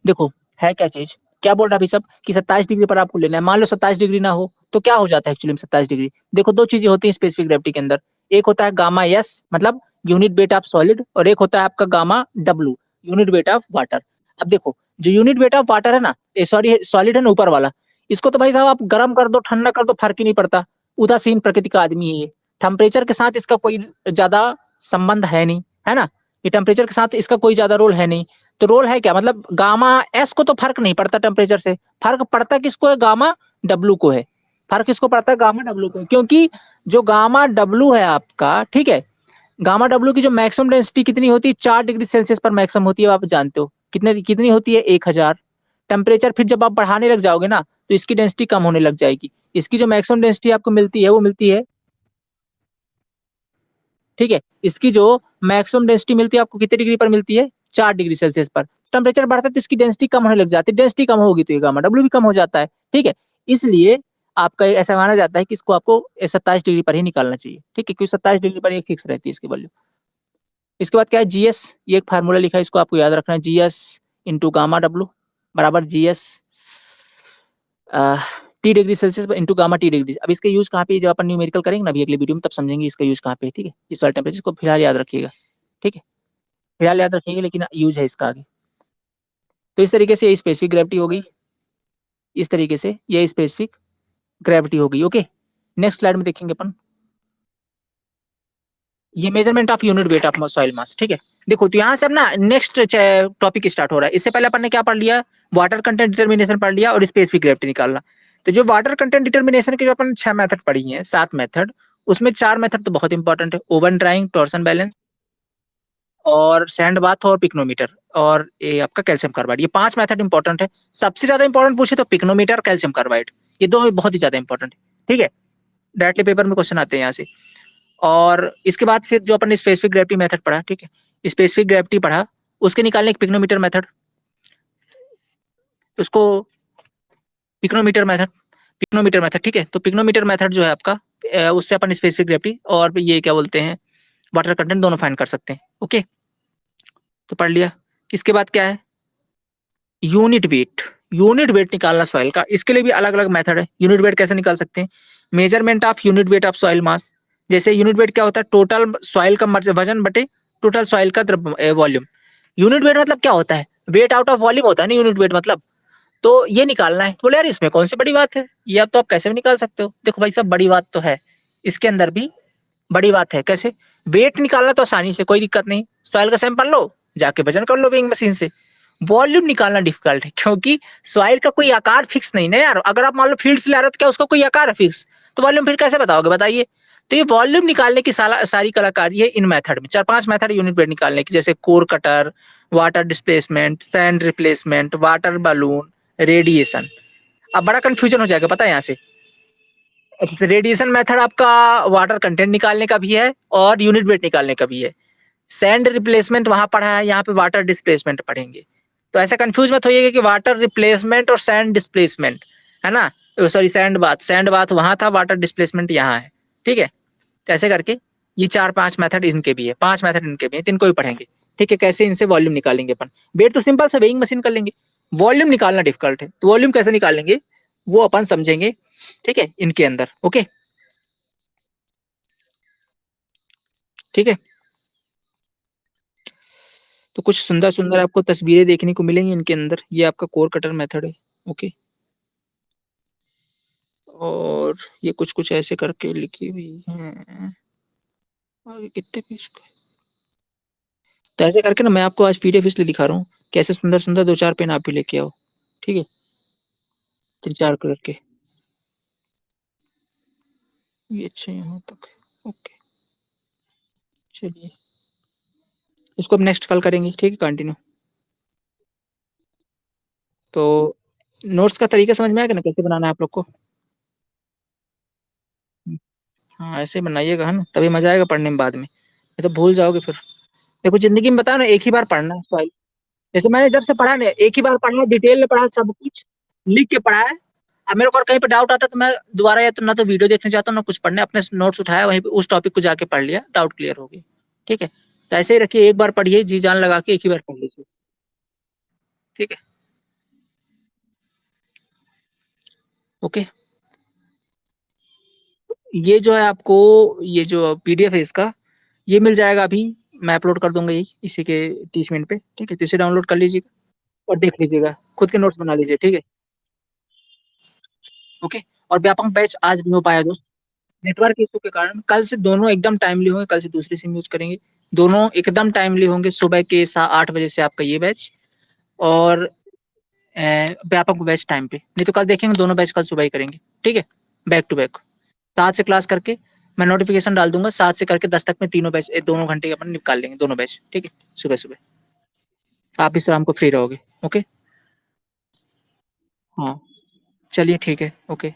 देखो है क्या चीज, क्या बोल रहा है अभी सब कि 27 डिग्री पर आपको लेना है, मान लो 27 डिग्री ना हो तो क्या हो जाता है एक्चुअली में 27 डिग्री, देखो दो चीजें होती हैं स्पेसिफिक ग्रेविटी के अंदर, एक होता है गामा एस मतलब यूनिट वेट ऑफ सॉलिड, और एक होता है आपका gamma W unit weight of water. अब देखो जो यूनिट वेट ऑफ वाटर है ना, सॉरी सॉलिड है ना ऊपर वाला, इसको तो भाई साहब आप गर्म कर दो ठंडा कर दो फर्क ही नहीं पड़ता, उदासीन प्रकृति का आदमी है ये, टेम्परेचर के साथ इसका कोई ज्यादा संबंध है नहीं, है ना, ये टेम्परेचर के साथ इसका कोई ज्यादा रोल है नहीं, तो रोल है क्या, मतलब गामा एस को तो फर्क नहीं पड़ता टेम्परेचर से, फर्क पड़ता किसको है, गामा डब्लू को है, फर्क किसको पड़ता है, गामा डब्लू को, क्योंकि जो गामा डब्लू है आपका, ठीक है, गामा डब्ल्यू की जो मैक्सिमम डेंसिटी कितनी होती है, 4 डिग्री सेल्सियस पर मैक्सिमम होती है, आप जानते हो कितनी होती है, 1000। टेम्परेचर फिर जब आप बढ़ाने लग जाओगे ना, तो इसकी डेंसिटी कम होने लग जाएगी। इसकी जो मैक्सिमम डेंसिटी आपको मिलती है वो मिलती है, ठीक है, इसकी जो मैक्सिमम डेंसिटी मिलती है आपको कितने डिग्री पर मिलती है, 4 डिग्री सेल्सियस पर। टेम्परेचर बढ़ता है तो इसकी डेंसिटी कम होने लग जाती है, डेंसिटी कम होगी तो ये गामा डब्ल्यू भी कम हो जाता है, ठीक है। इसलिए आपका ऐसा माना जाता है कि इसको आपको 27 डिग्री पर ही निकालना चाहिए, ठीक है, क्योंकि 27 डिग्री पर एक फिक्स रहती है इसकी वैल्यू। इसके बाद क्या है, जीएस, ये एक फार्मूला लिखा है, इसको आपको याद रखना है, जीएस इंटू गामा डब्ल्यू बराबर GS T degree Celsius into gamma T degree. अब इसका यूज कहाँ पे, जब अपन न्यूमेरिकल करेंगे ना अभी अगले वीडियो में, तब समझेंगे इसका यूज कहाँ पे, ठीक है। इस वाले टेम्परेचर को फिलहाल याद रखिएगा, ठीक है, फिलहाल याद रखिएगा, लेकिन यूज है इसका आगे। तो इस तरीके से ये स्पेसिफिक ग्रेविटी हो गई, इस तरीके से ये स्पेसिफिक ग्रेविटी हो गई, ओके। नेक्स्ट स्लाइड में देखेंगे अपन, ये measurement of unit weight of soil मास, ठीक है। देखो तो यहाँ से अब ना नेक्स्ट टॉपिक स्टार्ट हो रहा है। इससे पहले अपन ने क्या पढ़ लिया, वाटर कंटेंट डिटर्मिनेशन पढ़ लिया और स्पेसिफिक ग्रेविटी निकालना। तो जो वाटर कंटेंट डिटर्मिनेशन के जो अपन 6 मेथड पढ़ी हैं, 7 मेथड, उसमें 4 मेथड तो बहुत इंपॉर्टेंट है, ओवन ड्राइंग, टॉर्सन बैलेंस और सैंड बाथ और पिक्नोमीटर, और ये आपका कैल्शियम कार्बाइड, ये 5 मेथड इंपॉर्टेंट है। सबसे ज्यादा इंपॉर्टेंट पूछे तो पिक्नोमीटर, कैल्शियम कार्बाइड, ये दो बहुत ही ज्यादा इंपॉर्टेंट है, ठीक है। डायरेक्टली पेपर में क्वेश्चन आते हैं यहाँ से। और इसके बाद फिर जो अपन ने स्पेसिफिक ग्रेविटी मेथड पढ़ा, ठीक है, स्पेसिफिक ग्रेविटी पढ़ा, उसके निकालने के पिक्नोमीटर मेथड, उसको पिक्नोमीटर मेथड, ठीक है। तो पिक्नोमीटर मेथड जो है आपका, उससे अपन स्पेसिफिक ग्रेविटी और ये क्या बोलते हैं वाटर कंटेंट दोनों फाइंड कर सकते हैं, ओके। तो पढ़ लिया। इसके बाद क्या है, यूनिट वेट, यूनिट वेट निकालना सॉइल का, इसके लिए भी अलग अलग मेथड है। यूनिट वेट कैसे निकाल सकते हैं, measurement of unit weight of soil मास। जैसे यूनिट वेट क्या होता है, टोटल सॉइल का वजन बटे टोटल सॉइल का वॉल्यूम। यूनिट वेट मतलब क्या होता है, वेट आउट ऑफ वॉल्यूम होता है ना यूनिट वेट मतलब। तो ये निकालना है, बोले यार इसमें कौन सी बड़ी बात है, ये अब तो आप कैसे भी निकाल सकते हो। देखो भाई सब बड़ी बात तो है, इसके अंदर भी बड़ी बात है। कैसे, वेट निकालना तो आसानी से, कोई दिक्कत नहीं, सॉइल का सैंपल लो, जाके वजन कर लो वेइंग मशीन से। वॉल्यूम निकालना डिफिकल्ट है, क्योंकि सॉइल का कोई आकार फिक्स नहीं ना यार। अगर आप मान लो फील्ड से ला रहे हो तो क्या उसका कोई आकार है फिक्स, तो वॉल्यूम फिर कैसे बताओगे, बताइए। तो ये वॉल्यूम निकालने की सारी कलाकारी है इन मेथड में। 4-5 मेथड यूनिट वेट निकालने की, जैसे core cutter, water displacement, sand replacement, water balloon, radiation. अब बड़ा कंफ्यूजन हो जाएगा पता है यहाँ से। रेडिएशन मेथड आपका वाटर कंटेंट निकालने का भी है और यूनिट वेट निकालने का भी है। सैंड रिप्लेसमेंट वहां पढ़ा है, यहाँ पे वाटर डिस्प्लेसमेंट पढ़ेंगे। तो ऐसा कंफ्यूज मत होइएगा कि वाटर रिप्लेसमेंट और सैंड डिस्प्लेसमेंट, है ना, सॉरी सैंड बाथ वहां था, वाटर डिस्प्लेसमेंट यहाँ है, ठीक है। तो ऐसे करके ये 4-5 मेथड इनके भी है, 5 मेथड इनके भी है, तो इनको भी पढ़ेंगे, ठीक है। कैसे इनसे वॉल्यूम निकालेंगे अपन, वेट तो सिंपल सा वेइंग मशीन कर लेंगे, वॉल्यूम निकालना डिफिकल्ट है। तो वॉल्यूम कैसे निकालेंगे वो अपन समझेंगे, ठीक है, इनके अंदर, ओके, ठीक है। तो कुछ सुंदर सुंदर आपको तस्वीरें देखने को मिलेंगी इनके अंदर। ये आपका कोर कटर मेथड है, ओके। और ये कुछ कुछ ऐसे करके लिखी हुई है, और ये कितने पीस का है? तो ऐसे करके ना मैं आपको आज पीडीएफ इसलिए दिखा रहा हूँ, कैसे सुंदर सुंदर 2-4 पेन आप भी लेके आओ, ठीक है, 3-4 कलर के। ये अच्छा यहाँ तक है, ओके। चलिए इसको अब नेक्स्ट कल करेंगे, ठीक है, कंटिन्यू। तो नोट्स का तरीका समझ में आएगा ना, कैसे बनाना है आप लोग को। हाँ ऐसे बनाइएगा, है ना, तभी मजा आएगा पढ़ने में बाद में, नहीं तो भूल जाओगे फिर। देखो जिंदगी में बताओ ना, एक ही बार पढ़ना है सॉरी। जैसे मैंने जब से पढ़ा ना, एक ही बार पढ़ा, डिटेल में पढ़ा, सब कुछ लिख के पढ़ा है। अब मेरे को और कहीं पे डाउट आता तो मैं दोबारा या तो ना तो वीडियो देखने जाता हूँ ना कुछ पढ़ने, अपने नोट्स उठाया वहीं पे उस टॉपिक को जाके पढ़ लिया, डाउट क्लियर हो गया, ठीक है। तो ऐसे ही रखिए, एक बार पढ़िए जी जान लगा के, एक ही बार पढ़ लीजिए, ठीक है, ओके। ये जो है आपको, ये जो पीडीएफ है इसका, ये मिल जाएगा अभी, मैं अपलोड कर दूंगा यही इसी के 30 मिनट पे, ठीक है। तो इसे डाउनलोड कर लीजिएगा और देख लीजिएगा, खुद के नोट्स बना लीजिए, ठीक है, ओके। और व्यापक बैच आज नहीं हो पाया दोस्त, नेटवर्क इशू के कारण। कल से दोनों एकदम टाइमली होंगे, कल से दूसरी सिम यूज करेंगे, दोनों एकदम टाइमली होंगे। सुबह के 8 बजे से आपका ये बैच, और व्यापक बैच टाइम पे, नहीं तो कल देखेंगे दोनों बैच कल सुबह ही करेंगे, ठीक है, बैक टू बैक 7 से क्लास करके मैं नोटिफिकेशन डाल दूंगा 7 से करके 10 तक में तीनों बैच 2 घंटे अपन निकाल लेंगे दोनों बैच, ठीक है, सुबह सुबह आप भी शाम को फ्री रहोगे। ओके। हाँ चलिए ठीक है। ओके।